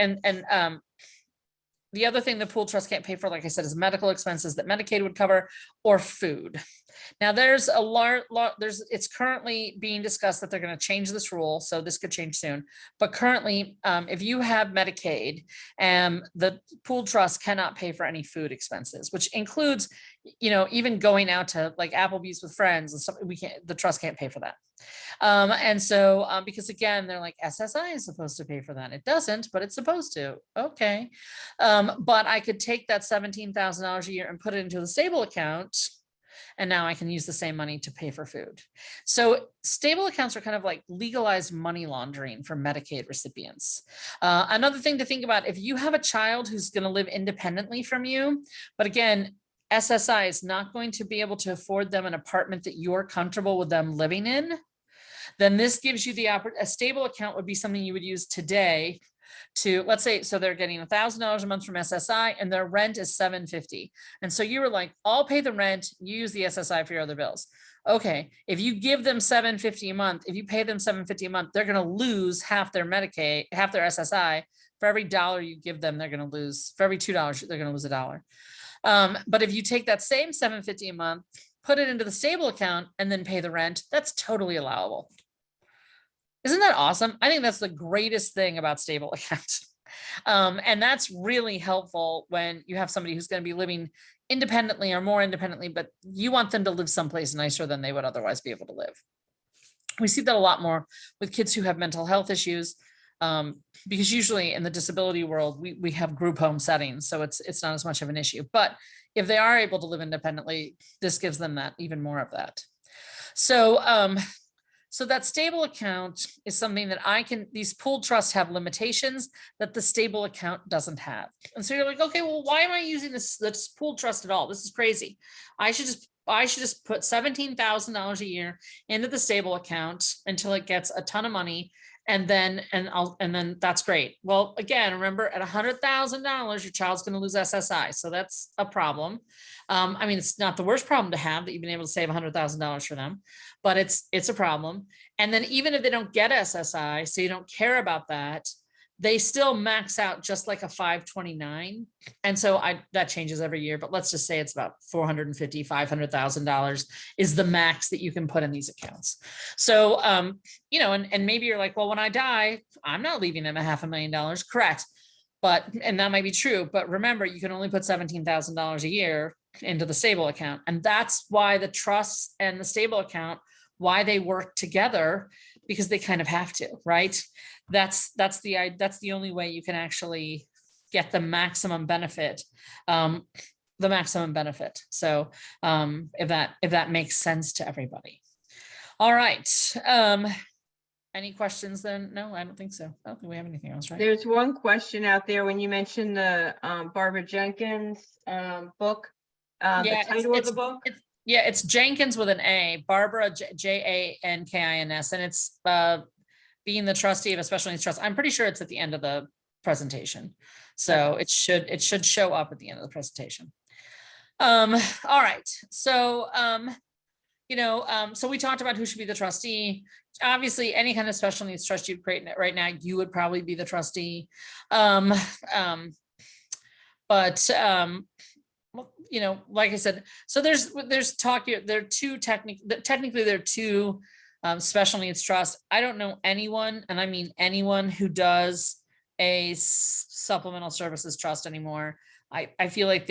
the other thing the pooled trust can't pay for, like I said, is medical expenses that Medicaid would cover, or food. Now there's it's currently being discussed that they're going to change this rule. So this could change soon, but currently if you have Medicaid, the pooled trust cannot pay for any food expenses, which includes, even going out to like Applebee's with friends and stuff. The trust can't pay for that. And so, because again, they're like, SSI is supposed to pay for that. It doesn't, but it's supposed to. Okay. But I could take that $17,000 a year and put it into the stable account, And now I can use the same money to pay for food. So stable accounts are kind of like legalized money laundering for Medicaid recipients. Another thing to think about, if you have a child who's going to live independently from you, but again, SSI is not going to be able to afford them an apartment that you're comfortable with them living in, then this gives you the opportunity. A stable account would be something you would use today to, let's say, so they're getting $1,000 a month from SSI and their rent is $750. And so you were like, I'll pay the rent, you use the SSI for your other bills. Okay, if you give them $750 a month, if you pay them $750 a month, they're going to lose half their Medicaid, half their SSI. For every dollar you give them, they're going to lose, for every $2, they're going to lose $1. But if you take that same $750 a month, put it into the stable account and then pay the rent, that's totally allowable. Isn't that awesome? I think that's the greatest thing about stable accounts. And that's really helpful when you have somebody who's going to be living independently or more independently, but you want them to live someplace nicer than they would otherwise be able to live. We see that a lot more with kids who have mental health issues, because usually in the disability world, we have group home settings, so it's not as much of an issue. But if they are able to live independently, this gives them that, even more of that. So that stable account is something that these pooled trusts have limitations that the stable account doesn't have. And so you're like, okay, well, why am I using this pooled trust at all? This is crazy. I should just put $17,000 a year into the stable account until it gets a ton of money. And then that's great. Well, again, remember, at $100,000, your child's going to lose SSI. So that's a problem. I mean, it's not the worst problem to have that you've been able to save $100,000 for them, but it's a problem. And then even if they don't get SSI, so you don't care about that, they still max out just like a 529. And so that changes every year, but let's just say it's about $450,000, $500,000 is the max that you can put in these accounts. So, and maybe you're like, well, when I die, I'm not leaving them $500,000. Correct. And that might be true, but remember, you can only put $17,000 a year into the stable account. And that's why the trust and the stable account, why they work together, because they kind of have to, right? That's the only way you can actually get the maximum benefit. So if that makes sense to everybody. All right. Any questions then? No, I don't think so. I don't think we have anything else, right? There's one question out there when you mentioned the Barbara Jenkins book, the title of the book. It's Jenkins with an A, Barbara Jankins, and it's being the trustee of a special needs trust. I'm pretty sure it's at the end of the presentation, so it should show up at the end of the presentation. All right, so so we talked about who should be the trustee. Obviously, any kind of special needs trust you create right now, you would probably be the trustee. Like I said, so there's talk here. There are two technically there are two special needs trusts. I don't know anyone, and I mean anyone, who does a supplemental services trust anymore. I feel like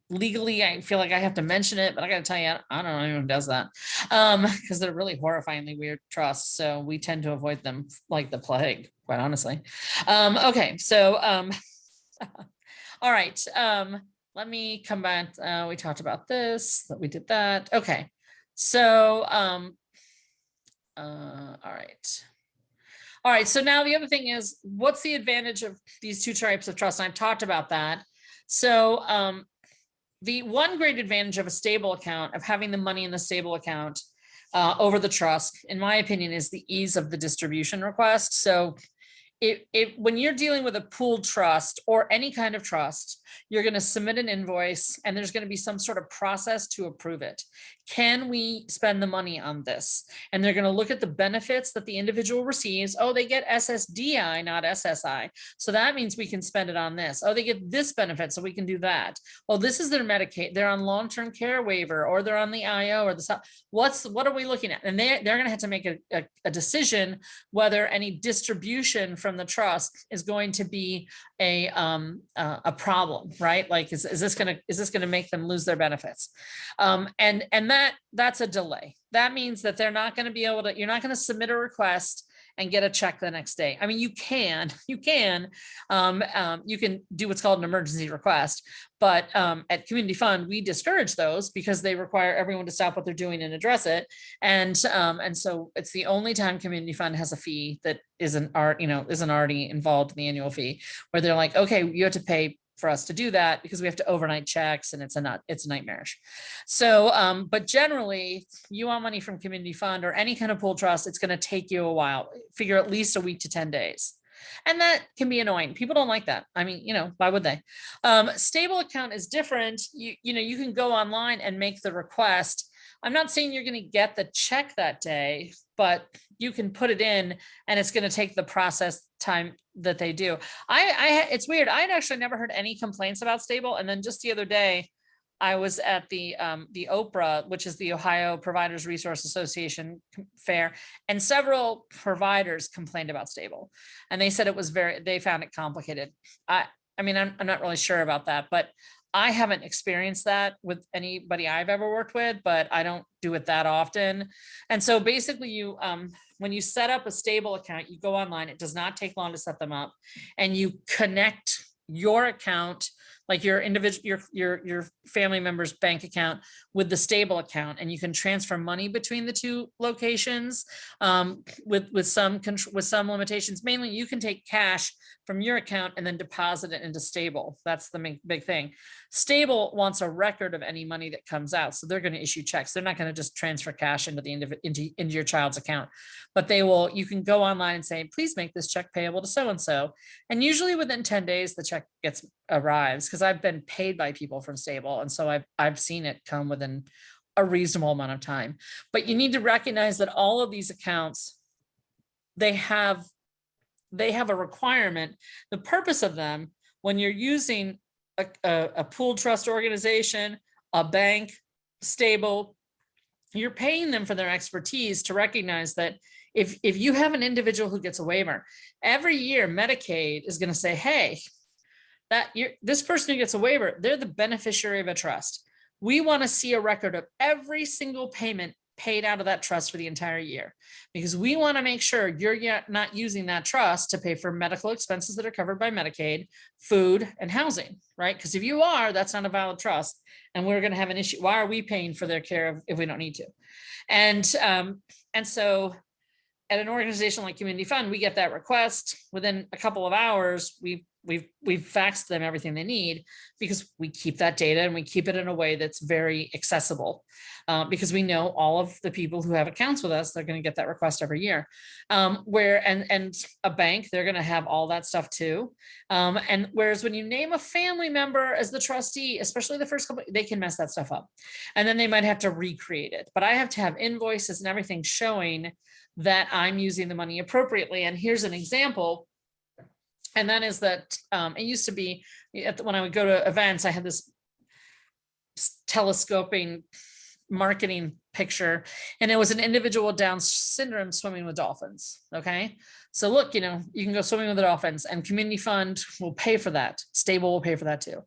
legally, I feel like I have to mention it, but I got to tell you, I don't know anyone who does that, because they're really horrifyingly weird trusts. So we tend to avoid them like the plague, quite honestly. Okay, so all right. Let me come back. We talked about this, that we did that. Okay. So, all right. All right. So now the other thing is, what's the advantage of these two types of trust? And I've talked about that. So, the one great advantage of a stable account, of having the money in the stable account over the trust, in my opinion, is the ease of the distribution request. So when you're dealing with a pooled trust or any kind of trust, you're going to submit an invoice and there's going to be some sort of process to approve it. Can we spend the money on this? And they're going to look at the benefits that the individual receives. Oh, they get SSDI, not SSI. So that means we can spend it on this. Oh, they get this benefit, so we can do that. Oh, this is their Medicaid. They're on long-term care waiver, or they're on the IO, or the what are we looking at? And they're going to have to make a decision whether any distribution from the trust is going to be a problem, right? Like, is this going to make them lose their benefits? And that's a delay. That means that they're not going to be able to, you're not going to submit a request and get a check the next day. I mean, you can do what's called an emergency request, but at Community Fund, we discourage those because they require everyone to stop what they're doing and address it. And so it's the only time Community Fund has a fee that isn't already involved in the annual fee, where they're like, okay, you have to pay for us to do that because we have to overnight checks and it's nightmarish. So, but generally you want money from Community Fund or any kind of pool trust, it's going to take you a while, figure at least a week to 10 days. And that can be annoying. People don't like that. I mean, why would they? Stable account is different. You can go online and make the request. I'm not saying you're going to get the check that day, but you can put it in and it's going to take the process time that they do. It's weird. I'd actually never heard any complaints about Stable. And then just the other day, I was at the OPRA, which is the Ohio Providers Resource Association fair, and several providers complained about Stable, and they said they found it complicated. I mean, I'm not really sure about that, but I haven't experienced that with anybody I've ever worked with, but I don't do it that often. And so basically when you set up a Stable account, you go online, it does not take long to set them up, and you connect your account, like your individual, your family member's bank account with the Stable account, and you can transfer money between the two locations with some limitations. Mainly, you can take cash from your account and then deposit it into Stable. That's the big thing. Stable wants a record of any money that comes out, so they're going to issue checks. They're not going to just transfer cash into your child's account, but they will. You can go online and say, please make this check payable to so and so, and usually within 10 days the check arrives, because I've been paid by people from Stable, and so I've seen it come within a reasonable amount of time. But you need to recognize that all of these accounts, they have a requirement. The purpose of them, when you're using a pooled trust organization, a bank, Stable, you're paying them for their expertise to recognize that if you have an individual who gets a waiver, every year Medicaid is going to say, hey, this person who gets a waiver, they're the beneficiary of a trust. We want to see a record of every single payment paid out of that trust for the entire year, because we want to make sure you're not using that trust to pay for medical expenses that are covered by Medicaid, food, and housing, right? Because if you are, that's not a valid trust, and we're going to have an issue. Why are we paying for their care if we don't need to? And so at an organization like Community Fund, we get that request within a couple of hours. We've faxed them everything they need, because we keep that data and we keep it in a way that's very accessible, because we know all of the people who have accounts with us, they're going to get that request every year. And a bank, they're going to have all that stuff too. And whereas when you name a family member as the trustee, especially the first couple, they can mess that stuff up, and then they might have to recreate it. But I have to have invoices and everything showing that I'm using the money appropriately. And here's an example. And that is that it used to be when I would go to events, I had this telescoping marketing picture, and it was an individual with Down syndrome swimming with dolphins. Okay. So look, you can go swimming with the dolphins, and Community Fund will pay for that. Stable will pay for that too.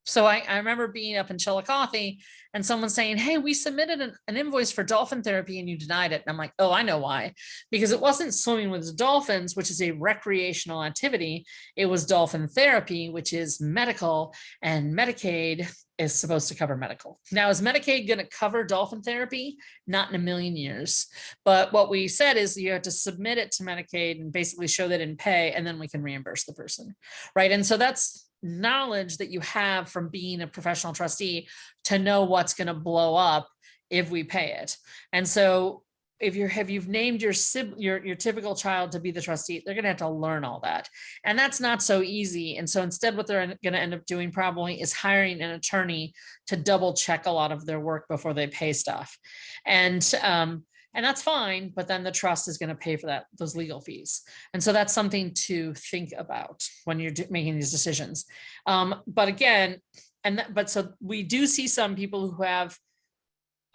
So I remember being up in Chillicothe and someone saying, hey, we submitted an invoice for dolphin therapy and you denied it. And I'm like, oh, I know why. Because it wasn't swimming with the dolphins, which is a recreational activity. It was dolphin therapy, which is medical, and Medicaid is supposed to cover medical. Now, is Medicaid going to cover dolphin therapy? Not in a million years. But what we said is you have to submit it to Medicaid and basically show that in pay, and then we can reimburse the person, right? And so that's knowledge that you have from being a professional trustee to know what's going to blow up if we pay it. And so if you've named your typical child to be the trustee, they're going to have to learn all that, and that's not so easy. And so instead, what they're going to end up doing probably is hiring an attorney to double check a lot of their work before they pay stuff. And that's fine, but then the trust is going to pay for those legal fees. And so that's something to think about when you're making these decisions. But again, so we do see some people who have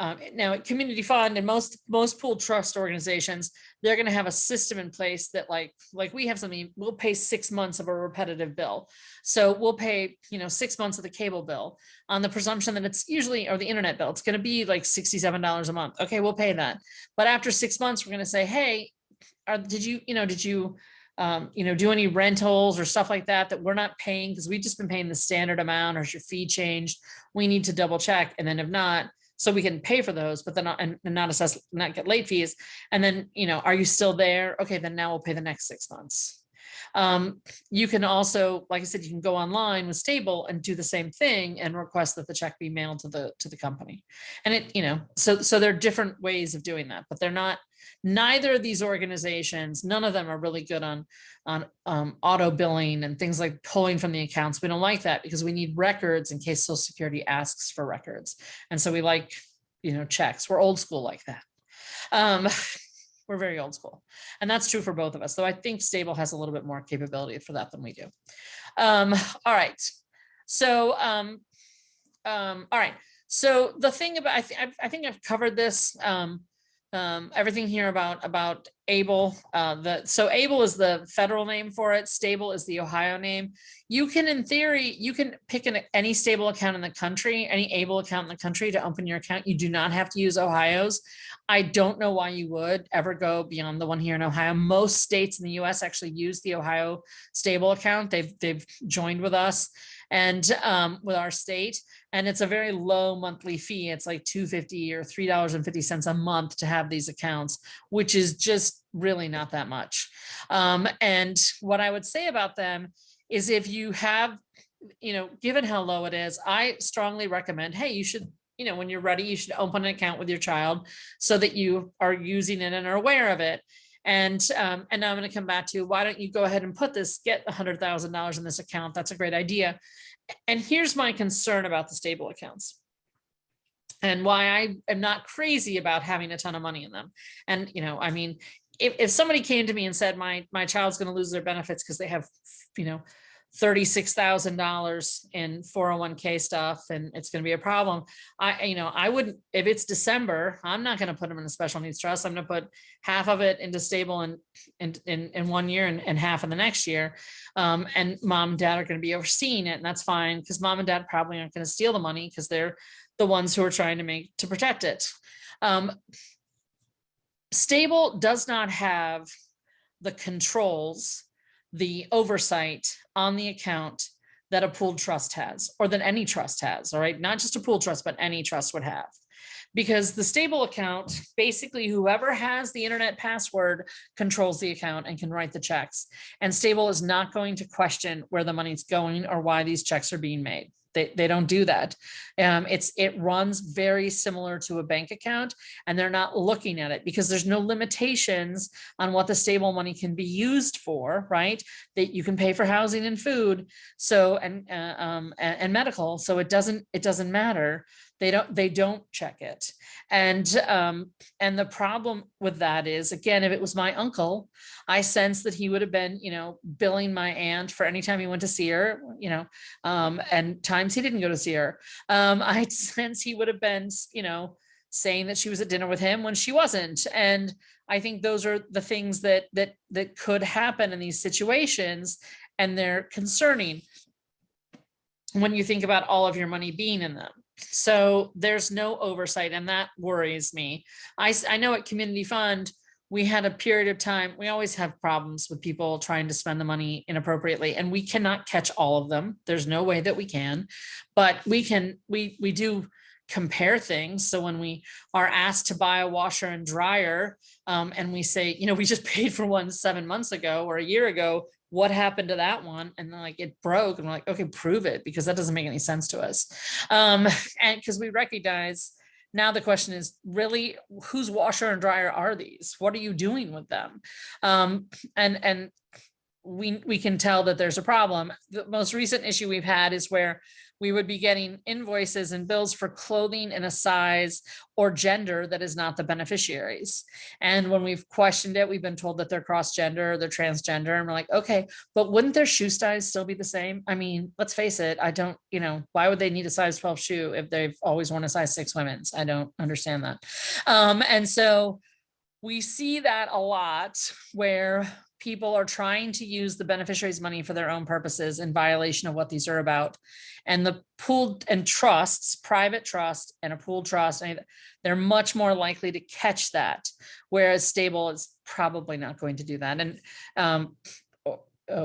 now at Community Fund and most pooled trust organizations, they're going to have a system in place that like we have something, we'll pay 6 months of a repetitive bill. So we'll pay, 6 months of the cable bill on the presumption that it's usually, or the internet bill, it's going to be like $67 a month. Okay, we'll pay that. But after 6 months, we're going to say, hey, did you do any rentals or stuff like that we're not paying because we've just been paying the standard amount, or is your fee changed? We need to double check. And then if not, so we can pay for those, but then not get late fees. And then, are you still there? Okay, then now we'll pay the next 6 months. You can also, like I said, you can go online with Stable and do the same thing and request that the check be mailed to the company. And it, so there are different ways of doing that, but they're not, neither of these organizations, none of them are really good on auto billing and things like pulling from the accounts. We don't like that because we need records in case Social Security asks for records. And so we like, checks. We're old school like that. We're very old school. And that's true for both of us, though I think Stable has a little bit more capability for that than we do. All right. So, all right. So the thing about, I think I've covered this, everything here about ABLE. So ABLE is the federal name for it. Stable is the Ohio name. You can, in theory, you can pick any Stable account in the country, any ABLE account in the country to open your account. You do not have to use Ohio's. I don't know why you would ever go beyond the one here in Ohio. Most states in the US actually use the Ohio Stable account. They've joined with us and with our state. And it's a very low monthly fee. It's like $2.50 or $3.50 a month to have these accounts, which is just really not that much. And what I would say about them is if you have, given how low it is, I strongly recommend, hey, you should, when you're ready, you should open an account with your child so that you are using it and are aware of it. And now I'm going to come back to, why don't you go ahead and get $100,000 in this account? That's a great idea. And here's my concern about the Stable accounts and why I am not crazy about having a ton of money in them. And, I mean, if somebody came to me and said, my child's going to lose their benefits because they have, $36,000 in 401k stuff and it's going to be a problem. I wouldn't, if it's December, I'm not going to put them in a special needs trust. I'm going to put half of it into Stable in 1 year and half in the next year. And mom and dad are going to be overseeing it, and that's fine because mom and dad probably aren't going to steal the money because they're the ones who are trying to protect it. Stable does not have the controls, the oversight on the account that a pooled trust has, or that any trust has, all right? Not just a pooled trust, but any trust would have. Because the Stable account, basically whoever has the internet password controls the account and can write the checks. And Stable is not going to question where the money's going or why these checks are being made. They don't do that. It runs very similar to a bank account, and they're not looking at it because there's no limitations on what the Stable money can be used for, right? That you can pay for housing and food, so and medical. So it doesn't matter. They don't check it. And the problem with that is, again, if it was my uncle, I sense that he would have been, billing my aunt for any time he went to see her, and times he didn't go to see her. I sense he would have been, saying that she was at dinner with him when she wasn't. And I think those are the things that could happen in these situations, and they're concerning when you think about all of your money being in them. So there's no oversight, and that worries me. I know at Community Fund, we had a period of time, we always have problems with people trying to spend the money inappropriately, and we cannot catch all of them. There's no way that we can, but we do compare things. So when we are asked to buy a washer and dryer, and we say, we just paid for one 7 months ago or a year ago, what happened to that one? And then it broke, and we're like, okay, prove it, because that doesn't make any sense to us. And because we recognize now the question is really, whose washer and dryer are these? What are you doing with them? And we can tell that there's a problem. The most recent issue we've had is where we would be getting invoices and bills for clothing in a size or gender that is not the beneficiaries. And when we've questioned it, we've been told that they're cross-gender, they're transgender, and we're like, okay, but wouldn't their shoe size still be the same? I mean, let's face it, I don't, why would they need a size 12 shoe if they've always worn a size 6 women's? I don't understand that. And so we see that a lot where people are trying to use the beneficiaries' money for their own purposes in violation of what these are about. And the pooled and trusts, private trust and a pooled trust, they're much more likely to catch that, whereas stable is probably not going to do that. And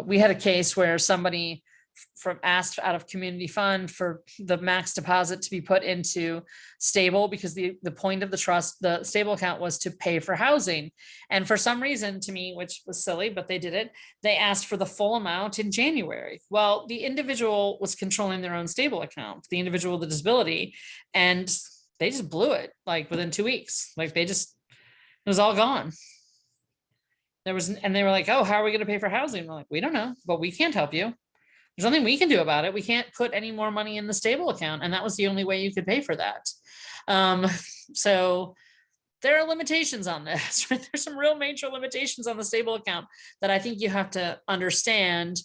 we had a case where somebody asked out of community fund for the max deposit to be put into stable, because the point of the trust, the stable account, was to pay for housing. And for some reason, to me, which was silly, but they did it, they asked for the full amount in January. Well, the individual was controlling their own stable account, the individual with the disability, and they just blew it like within 2 weeks. Like it was all gone. And they were like, oh, how are we going to pay for housing? We're like, we don't know, but we can't help you. There's nothing we can do about it. We can't put any more money in the stable account. And that was the only way you could pay for that. So there are limitations on this. There's some real major limitations on the stable account that I think you have to understand.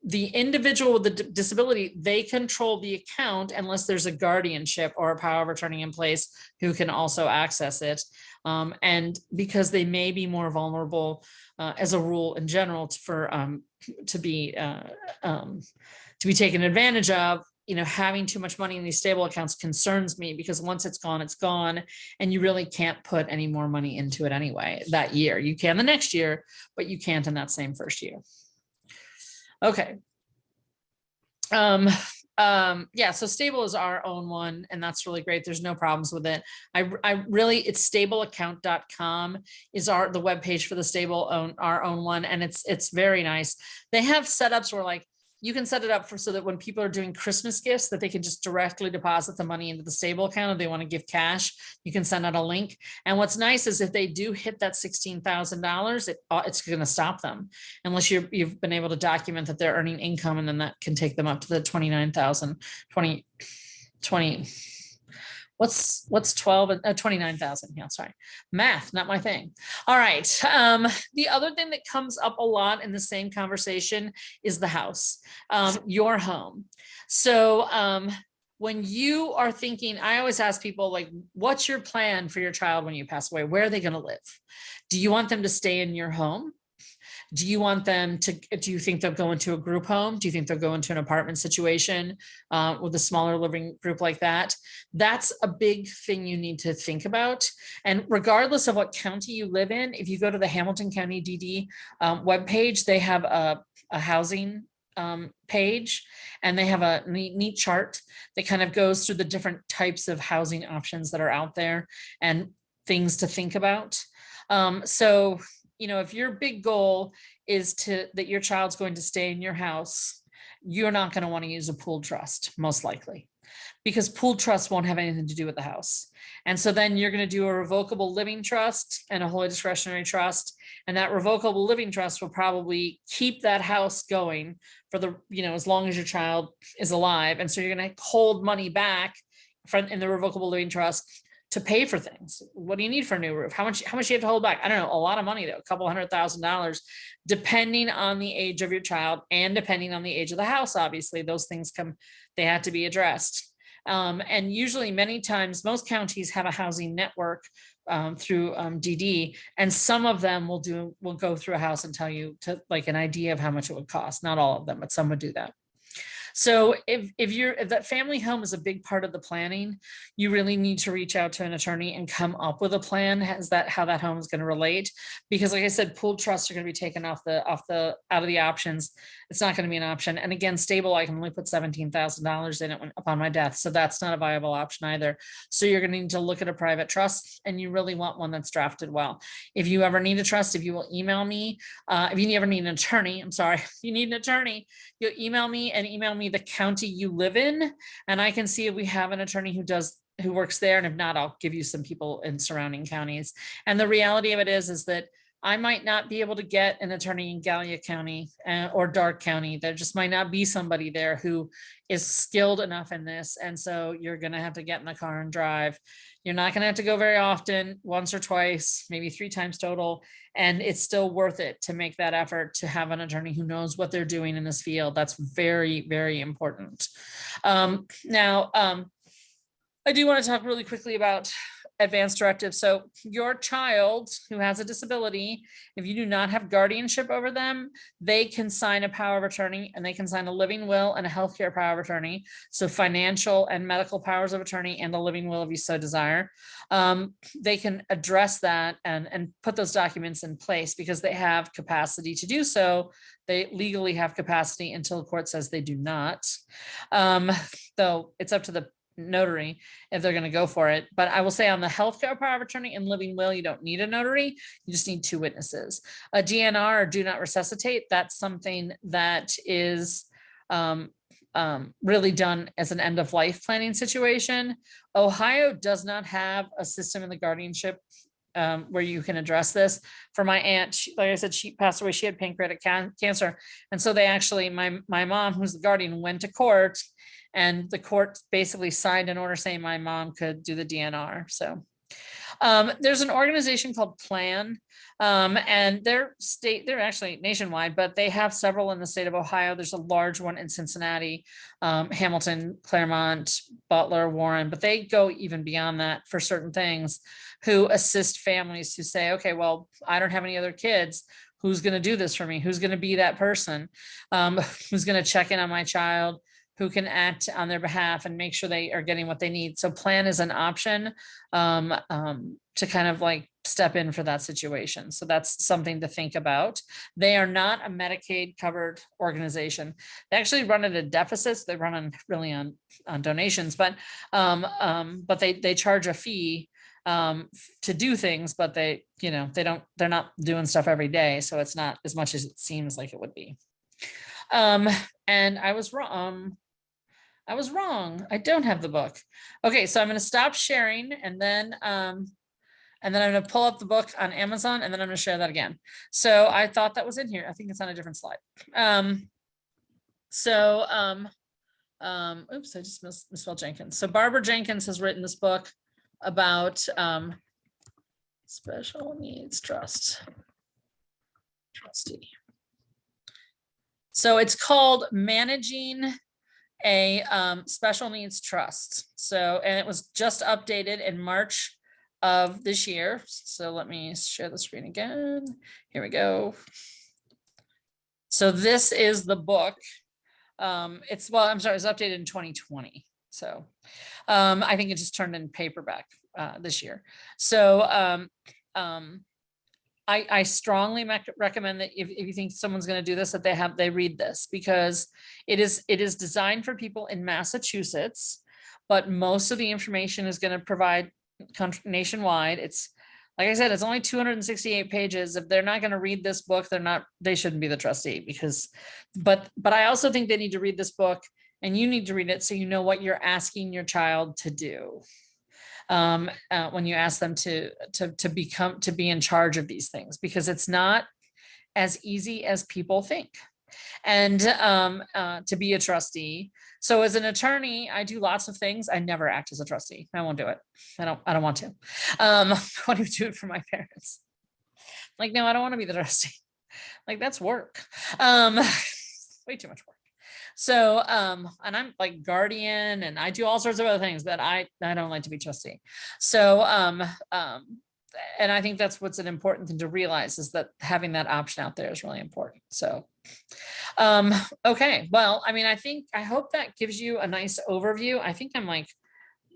The individual with the disability, they control the account unless there's a guardianship or a power of attorney in place who can also access it. And because they may be more vulnerable as a rule in general to be taken advantage of, having too much money in these stable accounts concerns me, because once it's gone, and you really can't put any more money into it anyway that year. You can the next year, but you can't in that same first year. Okay. Yeah, so stable is our own one, and that's really great. There's no problems with it. It's stableaccount.com is the webpage for the stable our own one. And it's very nice. They have setups where like you can set it up so that when people are doing Christmas gifts, that they can just directly deposit the money into the stable account. If they want to give cash, you can send out a link. And what's nice is if they do hit that $16,000, it's going to stop them unless you've been able to document that they're earning income, and then that can take them up to the 29,000, 20. What's 12 and 29,000? Yeah, sorry. Math, not my thing. All right. The other thing that comes up a lot in the same conversation is the house, your home. So when you are thinking, I always ask people, like, what's your plan for your child when you pass away? Where are they going to live? Do you want them to stay in your home? Do you think they'll go into a group home? Do you think they'll go into an apartment situation with a smaller living group like that? That's a big thing you need to think about. And regardless of what county you live in, if you go to the Hamilton County DD webpage, they have a housing page, and they have a neat chart that kind of goes through the different types of housing options that are out there and things to think about. So if your big goal is that your child's going to stay in your house, you're not going to want to use a pooled trust, most likely, because pooled trusts won't have anything to do with the house. And so then you're going to do a revocable living trust and a wholly discretionary trust. And that revocable living trust will probably keep that house going for as long as your child is alive. And so you're going to hold money back in the revocable living trust to pay for things. What do you need for a new roof? How much do you have to hold back? I don't know, a lot of money though, a couple $100,000, depending on the age of your child and depending on the age of the house. Obviously, those things they have to be addressed. And usually many times, most counties have a housing network through DD, and some of them will go through a house and tell you like an idea of how much it would cost. Not all of them, but some would do that. So if that family home is a big part of the planning, you really need to reach out to an attorney and come up with a plan how that home is going to relate. Because like I said, pooled trusts are going to be taken out of the options. It's not going to be an option. And again, stable, I can only put $17,000 in it upon my death. So that's not a viable option either. So you're going to need to look at a private trust, and you really want one that's drafted well. If you ever need a trust, if you will email me, if you ever need an attorney, if you need an attorney, you'll email me the county you live in, and I can see if we have an attorney who works there. And if not, I'll give you some people in surrounding counties. And the reality of it is that I might not be able to get an attorney in Gallia County or Dark County. There just might not be somebody there who is skilled enough in this. And so you're going to have to get in the car and drive. You're not going to have to go very often, once or twice, maybe 3 times total. And it's still worth it to make that effort to have an attorney who knows what they're doing in this field. That's very, very important. Now, I do want to talk really quickly about advanced directives. So your child who has a disability, if you do not have guardianship over them, they can sign a power of attorney, and they can sign a living will and a healthcare power of attorney. So financial and medical powers of attorney and a living will if you so desire. They can address that and put those documents in place because they have capacity to do so. They legally have capacity until the court says they do not. Though it's up to the notary if they're going to go for it. But I will say on the healthcare power of attorney and living will, you don't need a notary. You just need 2 witnesses. A DNR, or do not resuscitate, that's something that is really done as an end of life planning situation. Ohio does not have a system in the guardianship where you can address this. For my aunt, like I said, she passed away. She had pancreatic cancer. And so they actually, my mom, who's the guardian, went to court, and the court basically signed an order saying my mom could do the DNR. So there's an organization called Plan, and they're actually nationwide, but they have several in the state of Ohio. There's a large one in Cincinnati, Hamilton, Claremont, Butler, Warren, but they go even beyond that for certain things, who assist families who say, okay, well, I don't have any other kids. Who's going to do this for me? Who's going to be that person? Who's going to check in on my child? Who can act on their behalf and make sure they are getting what they need. So Plan is an option to kind of like step in for that situation. So that's something to think about. They are not a Medicaid covered organization. They actually run at a deficit. So they run on really on donations, but they charge a fee to do things, but they're not doing stuff every day. So it's not as much as it seems like it would be. And I was wrong. I don't have the book. Okay, so I'm going to stop sharing, and then I'm going to pull up the book on Amazon, and then I'm going to share that again. So I thought that was in here. I think it's on a different slide. Oops, I just misspelled Jenkins. So Barbara Jenkins has written this book about special needs trustee. So it's called Managing a Special Needs Trust. So, and it was just updated in March of this year. So let me share the screen again. Here we go. So this is the book. It's updated in 2020. So I think it just turned in paperback this year. So I strongly recommend that if you think someone's going to do this, that they read this, because it is designed for people in Massachusetts, but most of the information is going to provide nationwide. It's, like I said, it's only 268 pages. If they're not going to read this book, they shouldn't be the trustee, but I also think they need to read this book, and you need to read it so you know what you're asking your child to do. When you ask them to be in charge of these things, because it's not as easy as people think, and to be a trustee. So as an attorney, I do lots of things. I never act as a trustee. I won't do it. I don't want to. I want to do it for my parents. Like, no, I don't want to be the trustee. Like, that's work. Way too much work. So, and I'm like guardian, and I do all sorts of other things, but I don't like to be trustee. So, and I think that's what's an important thing to realize, is that having that option out there is really important. So, okay. Well, I mean, I hope that gives you a nice overview. I think I'm like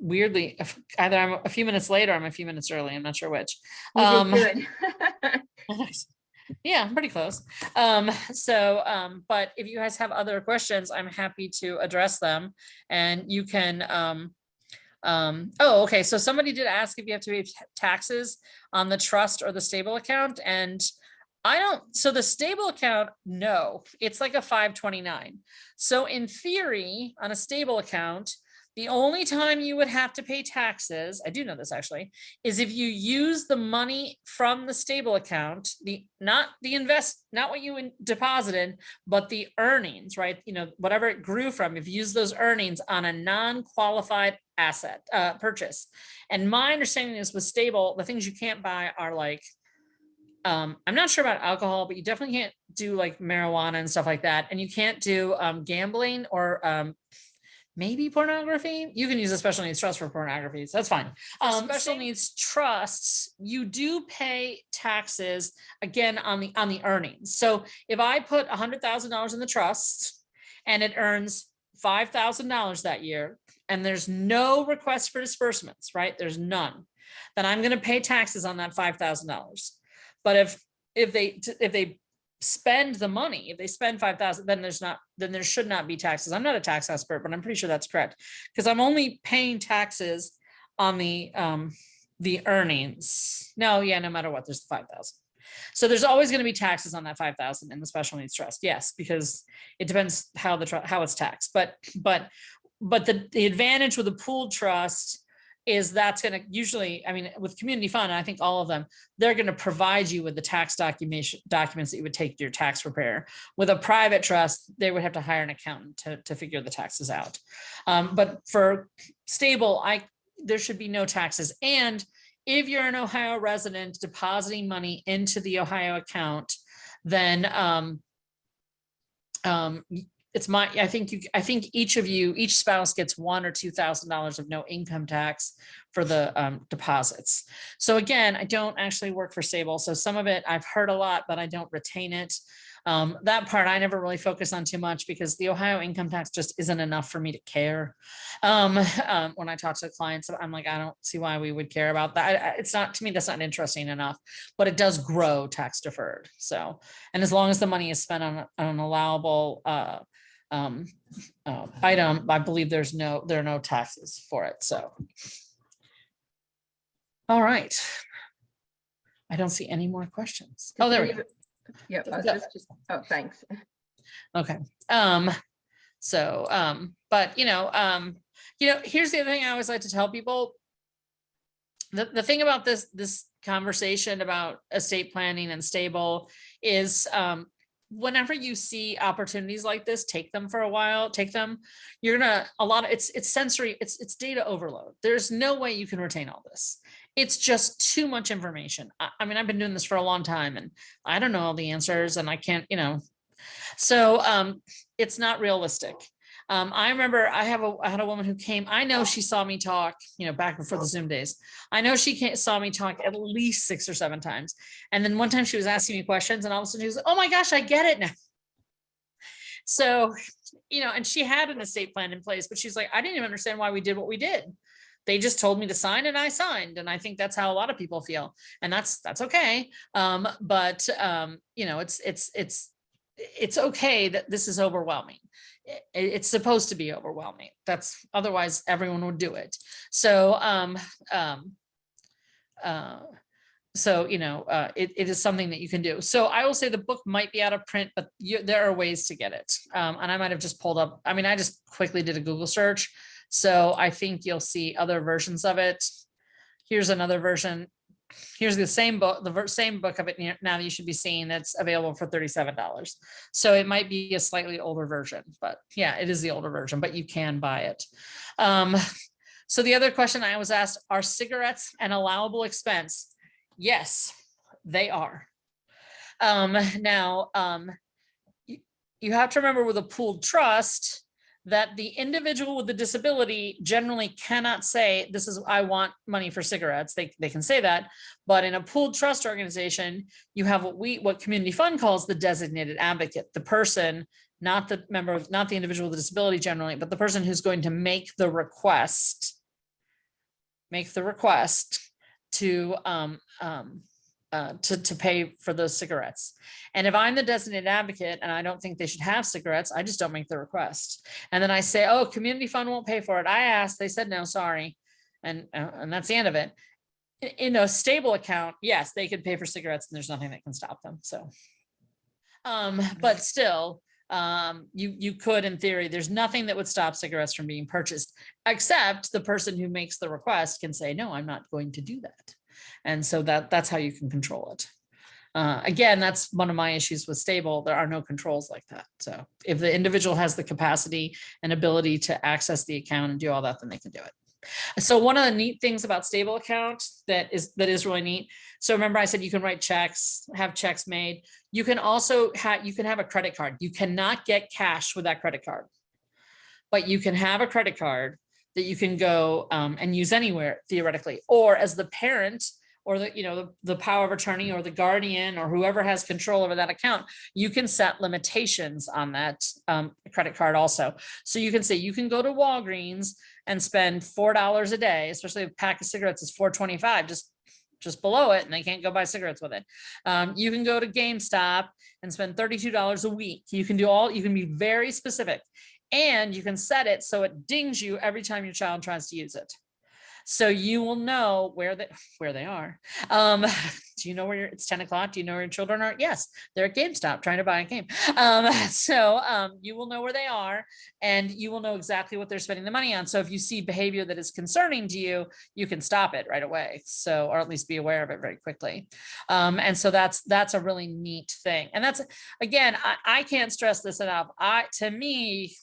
weirdly, either I'm a few minutes late or I'm a few minutes early. I'm not sure which. You did good. Nice. Yeah, I'm pretty close. But if you guys have other questions, I'm happy to address them, and you can, okay. So somebody did ask if you have to pay taxes on the trust or the stable account, and so the stable account, no, it's like a 529. So in theory, on a stable account, The only time you would have to pay taxes, I do know this actually, is if you use the money from the stable account, not what you deposited, but the earnings, right? You know, whatever it grew from, if you use those earnings on a non-qualified asset purchase. And my understanding is with stable, the things you can't buy are like, I'm not sure about alcohol, but you definitely can't do like marijuana and stuff like that. And you can't do gambling or maybe pornography. You can use a special needs trust for pornography, so that's fine. Special needs trusts, you do pay taxes again on the earnings. So if I put $100,000 in the trust and it earns $5,000 that year, and there's no request for disbursements, right? There's none. Then I'm going to pay taxes on that $5,000. But if they spend the money, if they spend 5,000, then there should not be taxes. I'm not a tax expert, but I'm pretty sure that's correct, because I'm only paying taxes on the earnings. No matter what, there's the 5,000. So there's always going to be taxes on that 5,000 in the special needs trust. Yes, because it depends how it's taxed. But the advantage with the pooled trust is that's going to usually, I mean, with community fund, I think all of them, they're going to provide you with the tax documents that you would take to your tax preparer. With a private trust, they would have to hire an accountant to figure the taxes out. But for stable, there should be no taxes. And if you're an Ohio resident depositing money into the Ohio account, then I think each spouse gets $1,000 or $2,000 of no income tax for the deposits. So again, I don't actually work for stable. So some of it I've heard a lot, but I don't retain it. That part I never really focus on too much, because the Ohio income tax just isn't enough for me to care. When I talk to clients, I'm like, I don't see why we would care about that. It's not, to me, that's not interesting enough, but it does grow tax deferred. So, and as long as the money is spent on an allowable item, I believe there are no taxes for it. So, all right. I don't see any more questions. Oh, there we go. Yeah. Oh, thanks. Okay. But here's the other thing I always like to tell people. The thing about this conversation about estate planning and stable is, whenever you see opportunities like this, take them for a while, it's sensory, it's data overload. There's no way you can retain all this. It's just too much information. I mean, I've been doing this for a long time and I don't know all the answers, and I can't, so it's not realistic. I remember I had a woman who came, I know she saw me talk, back before the Zoom days. I know she saw me talk at least 6 or 7 times. And then one time she was asking me questions, and all of a sudden she was like, oh my gosh, I get it now. So, and she had an estate plan in place, but she's like, I didn't even understand why we did what we did. They just told me to sign and I signed. And I think that's how a lot of people feel. And that's okay. It's okay that this is overwhelming. It's supposed to be overwhelming. Otherwise everyone would do it. So, it is something that you can do. So I will say the book might be out of print, but there are ways to get it. And I might have just pulled up, I just quickly did a Google search. So I think you'll see other versions of it. Here's another version. Here's the same book, same book of it now that you should be seeing, that's available for $37. So it might be a slightly older version, but yeah, it is the older version, but you can buy it. So the other question I was asked, are cigarettes an allowable expense? Yes, they are. Now, you have to remember with a pooled trust that the individual with the disability generally cannot say, I want money for cigarettes. They can say that, but in a pooled trust organization, you have what Community Fund calls the designated advocate, the person, not the individual with the disability generally, but the person who's going to make the request to pay for those cigarettes. And if I'm the designated advocate and I don't think they should have cigarettes, I just don't make the request. And then I say, oh, Community Fund won't pay for it. I asked, they said, no, sorry. And that's the end of it. In a stable account, yes, they could pay for cigarettes and there's nothing that can stop them. So, but still, you could, in theory, there's nothing that would stop cigarettes from being purchased, except the person who makes the request can say, no, I'm not going to do that. And so that's how you can control it. Again, that's one of my issues with stable. There are no controls like that. So if the individual has the capacity and ability to access the account and do all that, then they can do it. So one of the neat things about stable account that is really neat. So remember I said you can write checks, have checks made. You can also have a credit card. You cannot get cash with that credit card, but you can have a credit card that you can go and use anywhere theoretically, or as the parent or the power of attorney or the guardian or whoever has control over that account, you can set limitations on that credit card also. So you can say you can go to Walgreens and spend $4 a day, especially if a pack of cigarettes is $4.25, just below it, and they can't go buy cigarettes with it. You can go to GameStop and spend $32 a week. You can be very specific, and you can set it so it dings you every time your child tries to use it. So you will know where they are. Do you know where it's 10 o'clock? Do you know where your children are? Yes, they're at GameStop trying to buy a game. So you will know where they are, and you will know exactly what they're spending the money on. So if you see behavior that is concerning to you, you can stop it right away. So, or at least be aware of it very quickly. And so that's a really neat thing. And that's, again, I can't stress this enough. To me,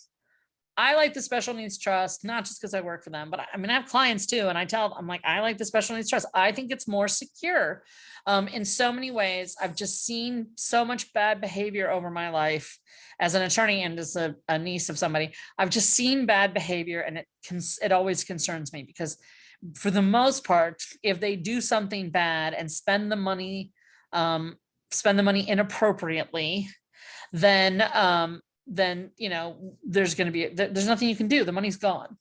I like the special needs trust, not just because I work for them, but I have clients too. And I tell them, I'm like, I like the special needs trust. I think it's more secure in so many ways. I've just seen so much bad behavior over my life as an attorney and as a niece of somebody. I've just seen bad behavior, and it always concerns me, because for the most part, if they do something bad and spend the money inappropriately, then there's nothing you can do. The money's gone.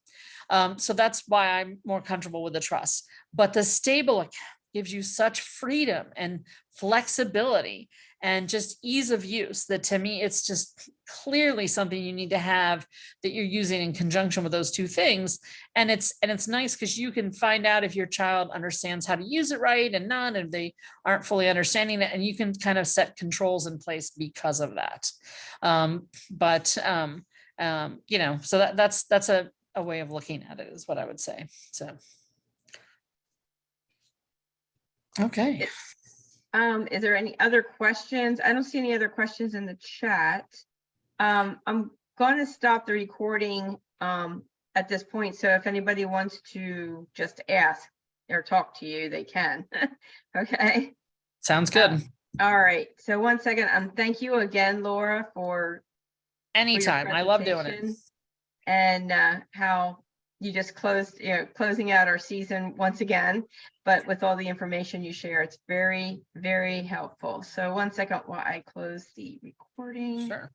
So that's why I'm more comfortable with the trust. But the stable account gives you such freedom and flexibility and just ease of use that, to me, it's just clearly something you need to have, that you're using in conjunction with those two things. And it's nice because you can find out if your child understands how to use it right and not, if they aren't fully understanding it, and you can kind of set controls in place because of that. So that's a way of looking at it, is what I would say. So. Okay. Is there any other questions? I don't see any other questions in the chat. I'm going to stop the recording at this point. So if anybody wants to just ask or talk to you, they can. Okay. Sounds good. All right. So 1 second. Thank you again, Laura, for anytime. I love doing it. And how you just closing out our season once again, but with all the information you share, it's very, very helpful. So 1 second while I close the recording. Sure.